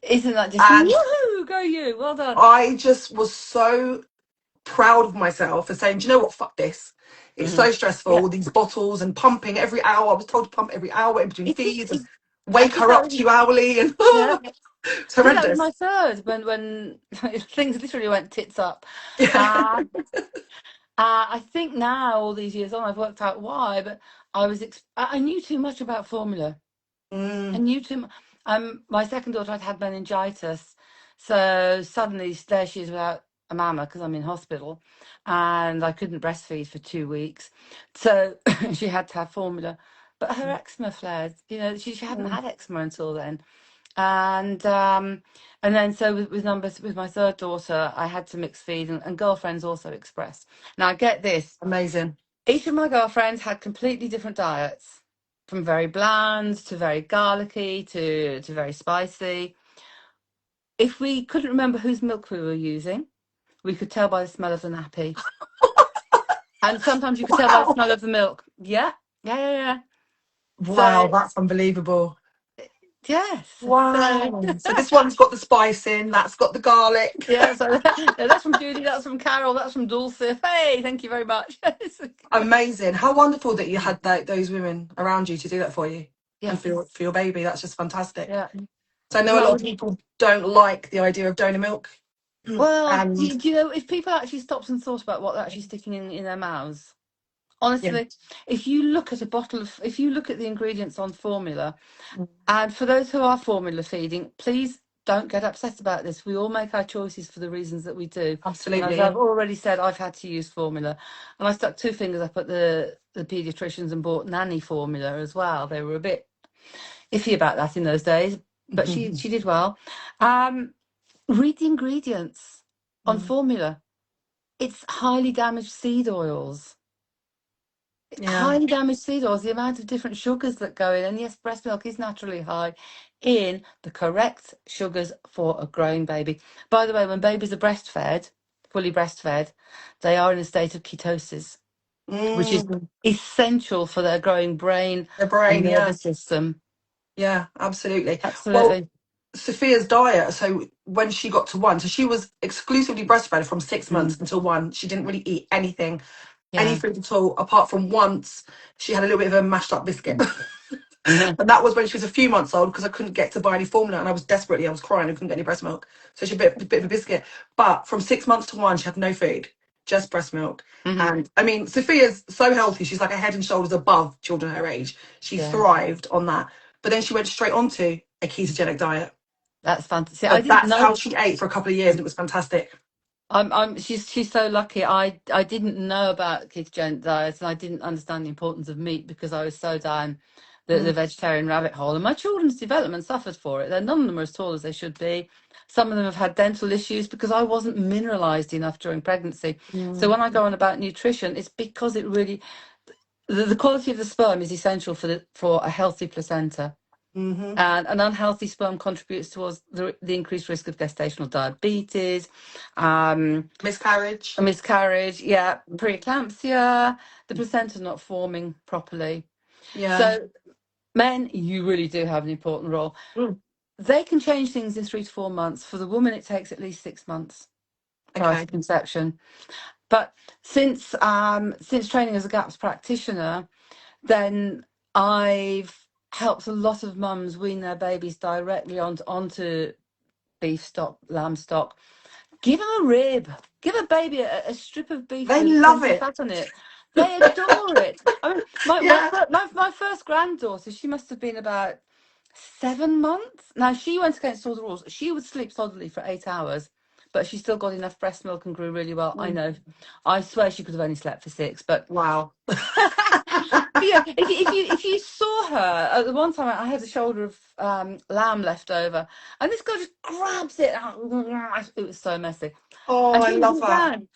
Isn't that just And woohoo? Go you. Well done. I just was so proud of myself for saying, do you know what? Fuck this. It's Mm-hmm. so Yeah. stressful. These bottles and pumping every hour. I was told to pump every hour in between It is. feeds and I wake did her that up with, 2 hourly and yeah. it's I did that with my horrendous. third when things literally went tits up. Yeah. Uh, I think now, all these years on, I've worked out why, but I knew too much about formula. I Mm, knew too much. My second daughter had meningitis, so suddenly there she is without a mama because I'm in hospital, and I couldn't breastfeed for 2 weeks, so she had to have formula. But her eczema flared. She hadn't mm. had eczema until then, and then so with my third daughter, I had to mix feed, and girlfriends also expressed. Now get this. Amazing. Each of my girlfriends had completely different diets, from very bland to very garlicky to very spicy. If we couldn't remember whose milk we were using, we could tell by the smell of the nappy. And sometimes you could tell by the Wow. smell of the milk. Yeah, yeah, yeah, yeah. Wow, So, that's unbelievable. yes. So, Wow. So this one's got the spice in, that's got the garlic. yeah, so yeah, that's from Judy, that's from Carol, that's from Dulce. Hey, thank you very much. Amazing. How wonderful that you had those women around you to do that for you and Yes, for your baby. That's just fantastic. yeah. So I know a That lot of was people don't like the idea of donor milk. well. And Do you know if people actually stopped and thought about what they're actually sticking in their mouths? yeah. Honestly, if you look at if you look at the ingredients on formula, and for those who are formula feeding, please don't get upset about this. We all make our choices for the reasons that we do. And as Absolutely, I've yeah. already said, I've had to use formula, and I stuck two fingers up at the paediatricians and bought nanny formula as well. They were a bit iffy about that in those days, but she did well. Um, Read the ingredients on formula. It's highly damaged seed oils. Yeah. Highly damaged seed oils, the amount of different sugars that go in, and yes, breast milk is naturally high in the correct sugars for a growing baby. By the way, when babies are breastfed, fully breastfed, they are in a state of ketosis, which is Mm, essential for their growing brain the and brain, yeah. nervous system. Yeah, absolutely. Well, Absolutely. Sophia's diet, so when she got to one, so she was exclusively breastfed from 6 months Mm. until one. She didn't really eat anything, any Yeah. food at all, apart from once she had a little bit of a mashed up biscuit. Mhm. And that was when she was a few months old because I couldn't get to buy any formula and I was crying and couldn't get any breast milk. So she had a bit of a biscuit. But from 6 months to one, she had no food, just breast milk. Mhm. And I mean, Sophia's so healthy. She's like a head and shoulders above children her age. She Yeah. thrived on that. But then she went straight onto a ketogenic diet. That's fantastic. I But didn't that's how know. she ate for a couple of years and it was fantastic. She's so lucky. I didn't know about ketogenic diets, and I didn't understand the importance of meat because I was so down the vegetarian rabbit hole. And my children's development suffered for it. None of them are as tall as they should be. Some of them have had dental issues because I wasn't mineralized enough during pregnancy. So when I go on about nutrition, it's because it really, the quality of the sperm is essential for a healthy placenta. Mm-hmm. And an unhealthy sperm contributes towards the increased risk of gestational diabetes, Miscarriage. yeah, preeclampsia, the placenta not forming properly. Yeah. So men, you really do have an important role. Mm. They can change things in 3 to 4 months. For the woman, it takes at least 6 months prior to Okay. conception. But since training as a GAPS practitioner, then I've helped a lot of mums wean their babies directly onto beef stock, lamb stock. Give them a rib. Give a baby a strip of beef They with love plenty of it. fat on it. They adore it. I mean, Yeah. my first granddaughter, she must have been about 7 months. Now, she went against all the rules. She would sleep solidly for 8 hours, but she still got enough breast milk and grew really well. I Mm. know. I swear she could have only slept for 6, but Wow. yeah, if you saw her at the one time, I had a shoulder of lamb left over, and this girl just grabs it. It was so messy, Oh, and I she was love in that. town.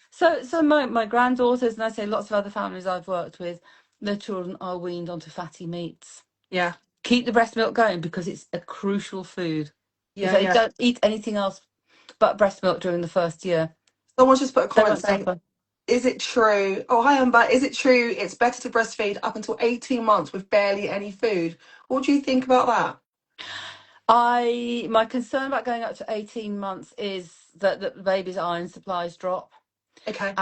So my granddaughters, and I say lots of other families I've worked with, their children are weaned onto fatty meats. Yeah. Keep the breast milk going because it's a crucial food. If Yeah, they yeah. don't eat anything else but breast milk during the first year, Someone's just put a they comment won't saying, suffer. is it true? Oh, hi, Amber. Is it true it's better to breastfeed up until 18 months with barely any food? What do you think about that? My concern about going up to 18 months is that the baby's iron supplies drop. Okay.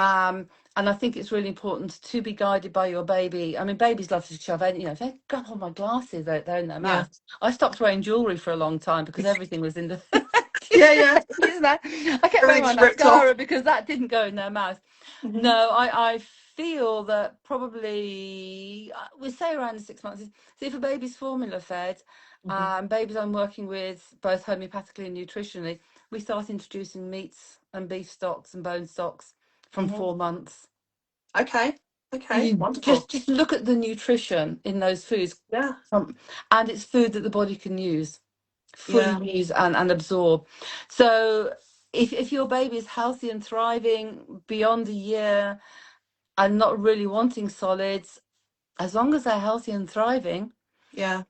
And I think it's really important to be guided by your baby. I mean, babies love to shove any, if they grab hold my glasses, they're in their Yeah. mouth. I stopped wearing jewellery for a long time because everything was in the Yeah, yeah. isn't that? I kept wearing Everything my just ripped off. mascara because that didn't go in their mouth. Hmm. No, I feel that probably we say around 6 months. See, if a baby's formula fed, Hmm. babies I'm working with both homeopathically and nutritionally, we start introducing meats and beef stocks and bone stocks from Hmm. 4 months. Okay. Okay. You Wonderful. just look at the nutrition in those foods, Yeah. and it's food that the body can use, fully Yeah. use and absorb. So if your baby is healthy and thriving beyond a year and not really wanting solids, as long as they're healthy and thriving, Yeah.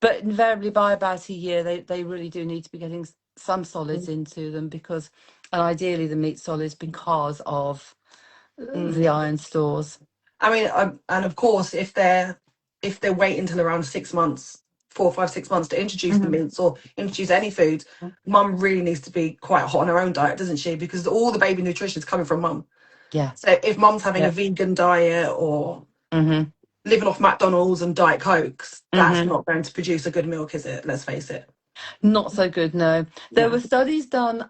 but invariably by about a year, they really do need to be getting some solids into them because, and ideally the meat solids because of Mm. the iron stores. I mean, and of course, if they're waiting until around 6 months, 4, 5, 6 months to introduce the Mhm. mince or introduce any food, mum really needs to be quite hot on her own diet, doesn't she? Because all the baby nutrition is coming from mum. Yeah. So if mum's having a Yeah. vegan diet or Mhm. living off McDonald's and Diet Cokes, that's Mhm. not going to produce a good milk, is it? Let's face it. Not so good, no. There Yeah. were studies done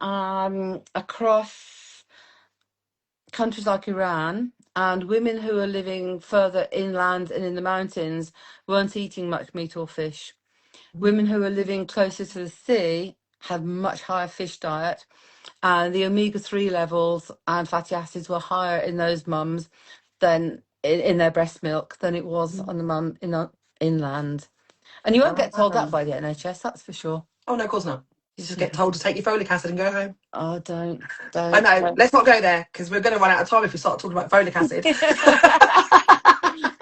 across countries like Iran, and women who are living further inland and in the mountains weren't eating much meat or fish. Women who are living closer to the sea had much higher fish diet, and the omega-3 levels and fatty acids were higher in those mums than in their breast milk than it was on the mum inland. And you won't get told that Ah. by the NHS, that's for sure. Oh no, of course not. You just get told to take your folic acid and go home. Oh, don't, I don't, know. don't. Let's not go there because we're going to run out of time if we start talking about folic acid.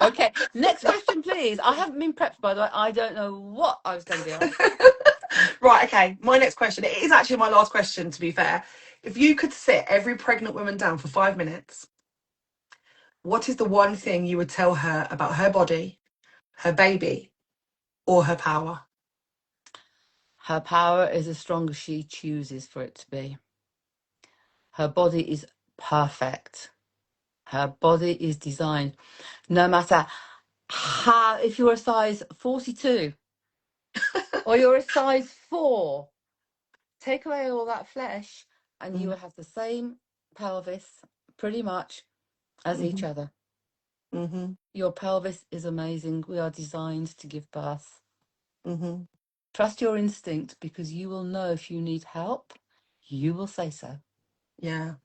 Okay, next question, please. I haven't been prepped, by the way. I don't know what I was going to be asked. Right, okay. My next question. It is actually my last question, to be fair. If you could sit every pregnant woman down for 5 minutes, what is the one thing you would tell her about her body, her baby, or her power? Her power is as strong as she chooses for it to be. Her body is perfect. Her body is designed. No matter how, if you're a size 42 or you're a size 4, take away all that flesh and you Mm-hmm. will have the same pelvis pretty much as each other. Mm-hmm. Your pelvis is amazing. We are designed to give birth. Mm-hmm. Trust your instinct because you will know if you need help. You will say so. Yeah,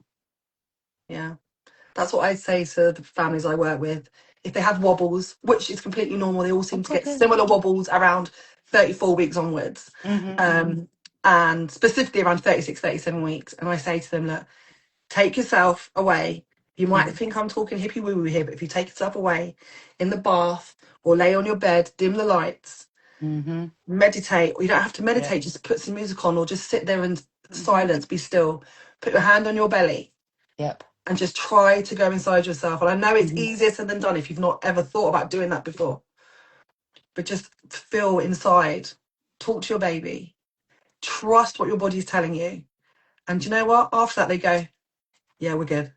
yeah. That's what I say to the families I work with. if they have wobbles, which is completely normal, they all seem to get Okay. similar wobbles around 34 weeks onwards, Mm-hmm. and specifically around 36, 37 weeks. And I say to them, look, take yourself away. You might think I'm talking hippie woo woo here, but if you take yourself away in the bath or lay on your bed, dim the lights, Mm-hmm. meditate, or you don't have to Yep. meditate, just put some music on or just sit there in Mm-hmm. silence, be still, put your hand on your belly Yep. and just try to go inside yourself. And I know it's Mm-hmm. easier said than done if you've not ever thought about doing that before, but just feel inside, talk to your baby, trust what your body's telling you. And do you know what? After that, they go, yeah, we're good.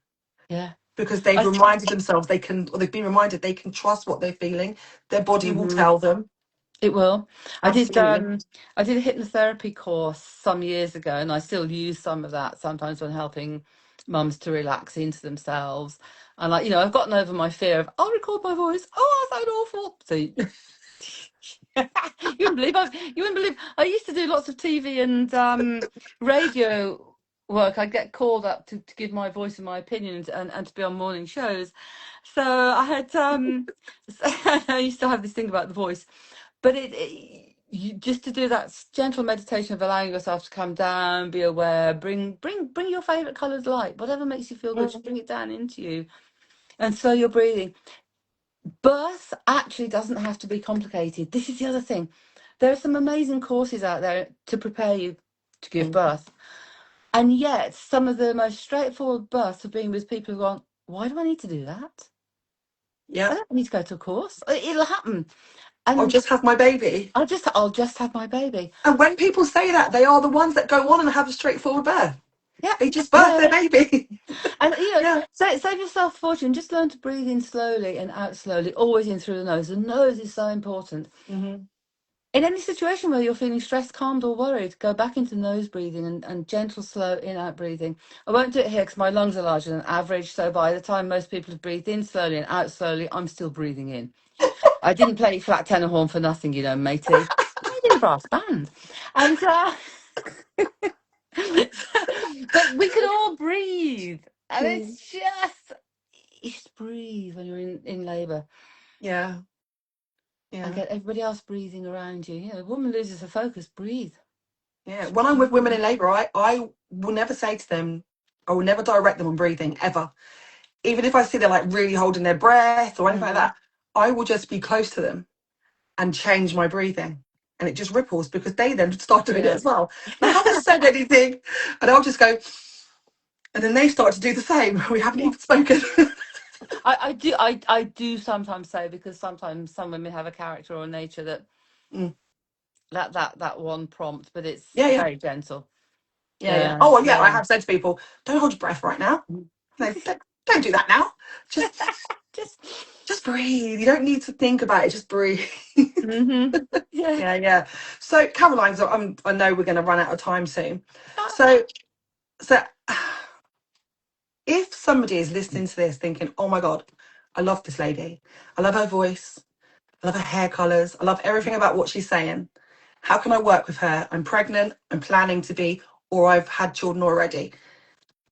Yeah. Because they've I. reminded themselves they can, or they've been reminded they can trust what they're feeling. Their body will Mm-hmm. tell them. It will. I did Absolutely. I did a hypnotherapy course some years ago, and I still use some of that sometimes when helping mums to relax into themselves. And like, I've gotten over my fear of I'll record my voice. Oh, I sound awful. So you wouldn't believe I used to do lots of TV and radio work. I'd get called up to give my voice and my opinions and to be on morning shows. So I had I used to have this thing about the voice, but you just to do that gentle meditation of allowing yourself to come down, be aware, bring your favorite colored light, whatever makes you feel good, just bring it down into you, and slow your breathing. Birth actually doesn't have to be complicated. This is the other thing. There are some amazing courses out there to prepare you to give birth. And yet, some of the most straightforward births have been with people who go, why do I need to do that? I Yeah. don't need to go to a course. It'll happen. I'll And just have my baby. I'll just have my baby. And when people say that, they are the ones that go on and have a straightforward birth. Yeah. They just birth their Yeah. baby. And Yeah. save yourself a fortune. Just learn to breathe in slowly and out slowly, always in through the nose. The nose is so important. Mm-hmm. In any situation where you're feeling stressed, calmed, or worried, go back into nose breathing and gentle, slow in-out breathing. I won't do it here because my lungs are larger than average. So by the time most people have breathed in slowly and out slowly, I'm still breathing in. I didn't play flat tenor horn for nothing, matey. I did a brass band. And but we can all breathe. And it's just you just breathe when you're in labour Yeah. and Yeah. get everybody else breathing around you. A woman loses her focus, breathe. Yeah. Just When I'm with women breathe. in labour, I will never say to them, I will never direct them on breathing ever. Even if I see they're like really holding their breath or anything like Mm-hmm. that, I will just be close to them and change my breathing. And it just ripples because they then start doing it Yeah. as well. And I haven't said anything. And I'll just go, and then they start to do the same. We haven't Yeah. even spoken. I do sometimes say, because sometimes some women have a character or a nature Mm. that one prompt, but it's Yeah, yeah. very gentle. Yeah, yeah. Yeah. Oh, well, yeah, I Yeah. have said to people, don't hold your breath right now. No, don't do that now. Just Just just breathe. You don't need to think about it. Just breathe. yeah. Yeah, yeah. So, Caroline, so I know we're going to run out of time soon. So, so if somebody is listening to this thinking, oh my God, I love this lady. I love her voice. I love her hair colours. I love everything about what she's saying. How can I work with her? I'm pregnant. I'm planning to be, or I've had children already.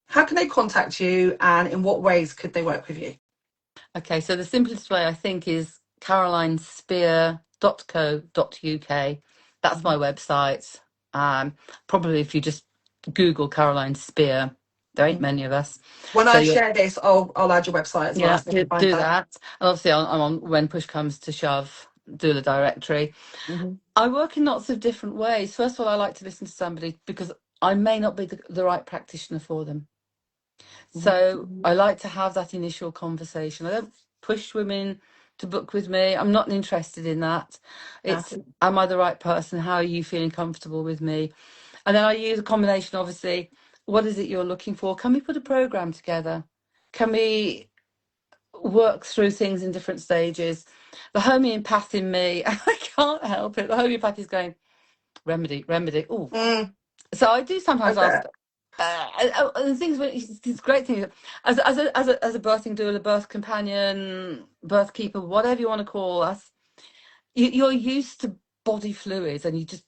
How can they contact you, and in what ways could they work with you? Okay, so the simplest way I think is carolinespear.co.uk. That's my Mhm. website. Probably if you just Google Caroline Spear, there ain't Mhm. many of us. When So I you share this, I'll add your website as well, yeah, so they can find do that. that. And obviously I'm on when push comes to shove, Doula directory. Hmm. I work in lots of different ways. First of all, I like to listen to somebody because I may not be the right practitioner for them. Hmm. So I like to have that initial conversation. I don't push women to book with me. I'm not interested in that. Yeah. It's, am I the right person? How are you feeling comfortable with me? And then I use a combination, obviously. What is it you're looking for? Can we put a program together? Can we work through things in different stages? The homeopath in me, I can't help it. The homeopath is going, remedy, remedy. Oh, Mm, so I do I sometimes ask. bet. The things, it's great things. As a birthing doula, birth companion, birth keeper, whatever you want to call us, you're used to body fluids, and you just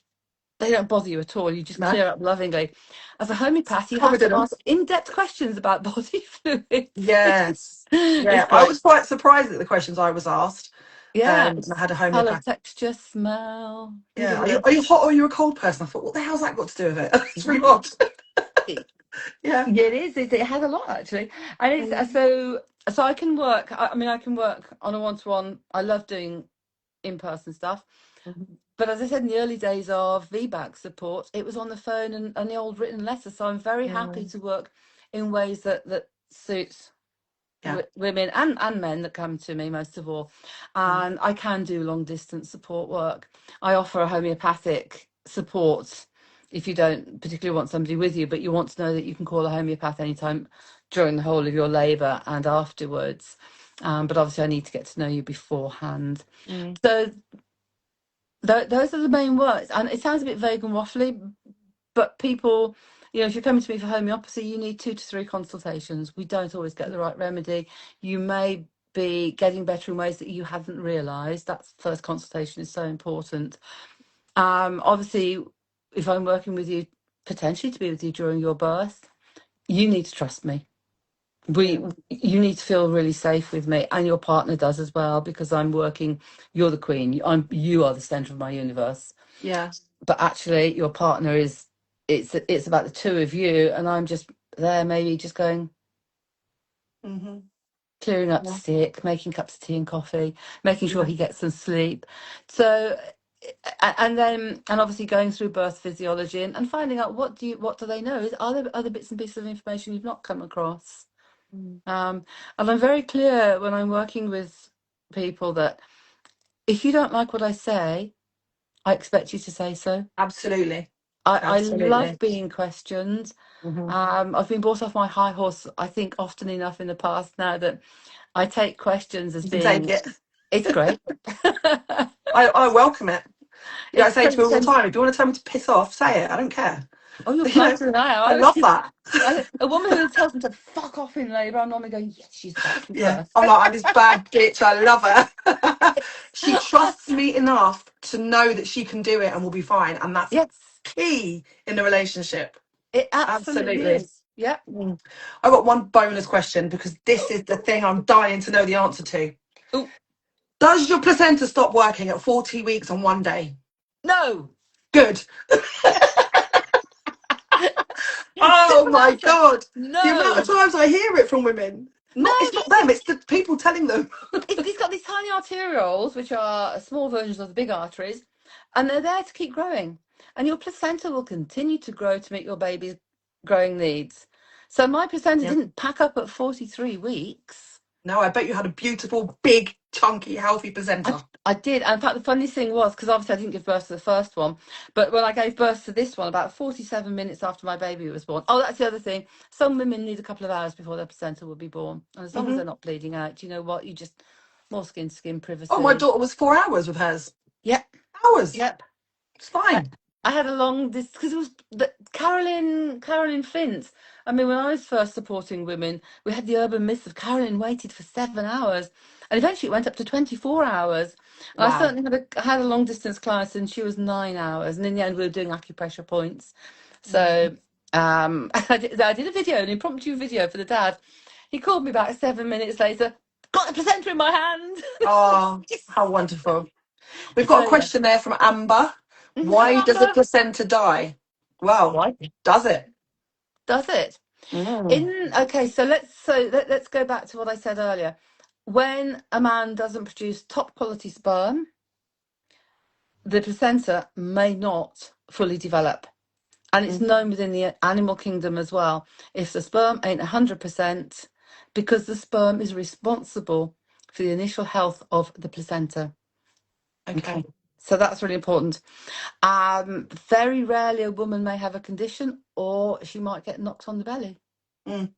They don't bother you at all. You just No, clear up lovingly. As a homeopath, you have covered in to them. ask in-depth questions about body fluids. Yes. It's Yeah, I great. was quite surprised at the questions I was asked. Yeah, I had a color, homeopath. texture, smell. Yeah, are you hot or are you a cold person? I thought, what the hell's that got to do with it? It's really odd. Yeah. Yeah, it is. It has a lot actually, and it's Mm, so I can work. I mean, I can work on a one-to-one. I love doing in-person stuff, mhm, but as I said in the early days of VBAC support, it was on the phone and the old written letter. So I'm very happy mm, to work in ways that suits yeah. women and men that come to me most of all. Mm, And I can do long distance support work. I offer a homeopathic support if you don't particularly want somebody with you, but you want to know that you can call a homeopath anytime during the whole of your labour and afterwards. But obviously I need to get to know you beforehand. mm, So those are the main words. And it sounds a bit vague and waffly, but people, if you're coming to me for homeopathy, you need 2 to 3 consultations. We don't always get the right remedy. You may be getting better in ways that you hadn't realised. That first consultation is so important. Obviously, if I'm working with you, potentially to be with you during your birth, you need to trust me. mm, You need to feel really safe with me, and your partner does as well, because I'm working. You're the queen. You are the centre of my universe. yeah. But actually your partner is, it's about the two of you, and I'm just there maybe just going, Hmm. clearing up Yeah. sick, making cups of tea and coffee, making sure Yeah. he gets some sleep. So and obviously going through birth physiology and finding out what do they know. Are there other bits and pieces of information you've not come across? Mm. And I'm very clear when I'm working with people that if you don't like what I say, I expect you to say so. Absolutely. I love Absolutely. being questioned. Hmm. I've been brought off my high horse, I think, often enough in the past now that I take questions as You can take being, it. it's great. I welcome it. Yeah, I It's say to so people all the sense. time, if you want to tell me to piss off, say it. I don't care. Oh, you're You know, smarter than I I am. love that. A woman who tells me to fuck off in labour, I'm normally going, yes, she's about to give Yeah. birth. I'm like, I'm this bad bitch. I love her. She trusts me enough to know that she can do it and will be fine. And that's Yes, key in the relationship. it absolutely Absolutely. is. Yep. Mm. I've got one bonus question because this is the thing I'm dying to know the answer to. Oh, Does your placenta stop working at 40 weeks on one day? no. Good. Oh Simple my answer. God. The amount of No. times I hear it from women. No, It's not them, it's the people telling them. it's got these tiny arterioles, which are small versions of the big arteries, and they're there to keep growing. And your placenta will continue to grow to meet your baby's growing needs. So my placenta Yeah. didn't pack up at 43 weeks. No, I bet you had a beautiful, big, chunky, healthy I, placenta. I did. And in fact, the funniest thing was, because obviously I didn't give birth to the first one, but when I gave birth to this one, about 47 minutes after my baby was born. Oh, that's the other thing. Some women need a couple of hours before their placenta will be born. And as long as Hmm. they're not bleeding out, you know what? You just, more skin to skin Oh, my privacy. daughter was 4 hours with hers. Yep. Hours. Yep. It's I, fine. I had a long this because it was Carolyn Flint. I mean, when I was first supporting women, we had the urban myth of Carolyn waited for 7 hours, and eventually it went up to 24 hours. And I Wow. certainly had a long distance client, and she was 9 hours. And in the end, we were doing acupressure points. Mm. So I did a video, an impromptu video for the dad. He called me back 7 minutes later. Got the placenta in my hand. Oh, how wonderful. We've got So a yeah. question there from Amber. Why Hello, does a Amber. placenta die? Well, Why does it? does it? Mm. In Okay, so let's go back to what I said earlier. When a man doesn't produce top quality sperm, the placenta may not fully develop. And it's Mhm. known within the animal kingdom as well. If the sperm ain't 100%, because the sperm is responsible for the initial health of the placenta. Okay. Okay. So that's really important. Very rarely a woman may have a condition or she might get knocked on the belly. Mm.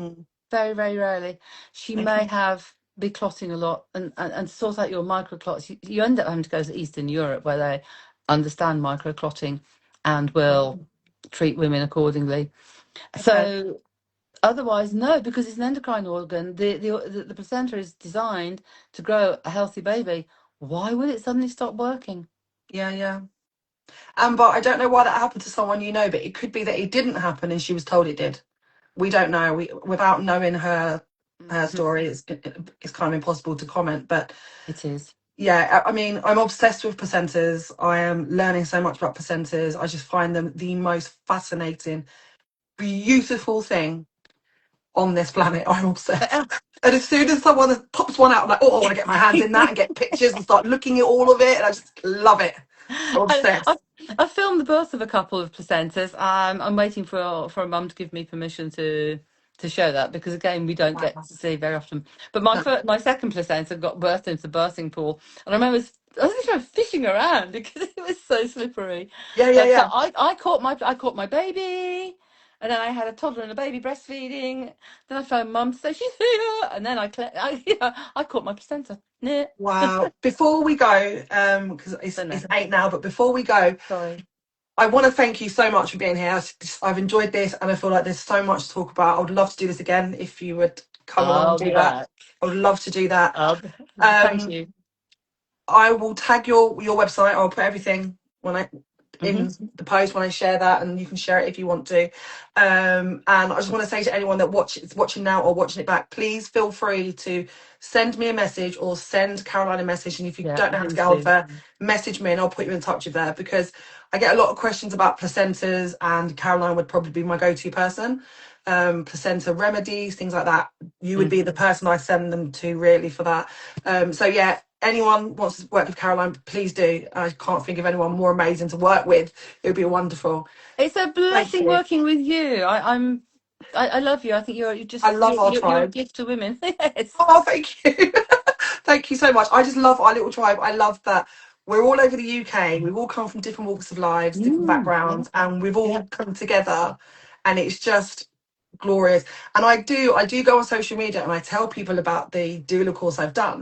Mm. Very, very rarely. She may Okay. have be clotting a lot and sort out your microclots. You end up having to go to Eastern Europe where they understand microclotting and will Mm. treat women accordingly. Okay. So otherwise, no, because it's an endocrine organ. The placenta is designed to grow a healthy baby. Why would it suddenly stop working? Yeah, yeah. Amber, I don't know why that happened to someone you know, but it could be that it didn't happen and she was told it did. We don't know. We without knowing her Mhm. story, it's kind of impossible to comment. But It is. yeah, I mean, I'm obsessed with placentas. I am learning so much about placentas. I just find them the most fascinating, beautiful thing on this planet. I'm But, obsessed. And as soon as someone pops one out, I'm like, oh, I want to get my hands in that and get pictures and start looking at all of it. And I just love it. I'm I, obsessed. I filmed the birth of a couple of placentas. I'm waiting for a mum to give me permission to show that, because again we don't get Wow. to see very often. But No. my second placenta got birthed into the birthing pool, and I remember I was just fishing around because it was so slippery. Yeah, yeah, But yeah. I caught my baby, and then I had a toddler and a baby breastfeeding. Then I phoned mum to say she's here, and then I caught my placenta. Yeah. Wow. Before we go, because So it's no, 8 now, but before we go, sorry. I want to thank you so much for being here. I've enjoyed this and I feel like there's so much to talk about. I would love to do this again if you would come along and I'll do be that. back. I would love to do that. Thank Um, you. I will tag your website. I'll put everything when I Hmm. in the post when I share that, and you can share it if you want to. And I just want to say to anyone that is watching now or watching it back, please feel free to send me a message or send Caroline a message. And if you Yeah, don't know how to please get hold of do. her, message me and I'll put you in touch with her, because I get a lot of questions about placentas, and Caroline would probably be my go-to person. Placenta remedies, things like that. You would Mm. be the person I send them to really for that. So yeah, anyone wants to work with Caroline, please do. I can't think of anyone more amazing to work with. It would be wonderful. It's a Thank blessing you. working with you. I love you. I think you're I love our you're a tribe. gift to women. Yes. Oh, thank you. Thank you so much. I just love our little tribe. I love that we're all over the UK. We've all come from different walks of lives, different Yeah. backgrounds, and we've Yeah. all come together, and it's just glorious. And I do go on social media and I tell people about the doula course I've done,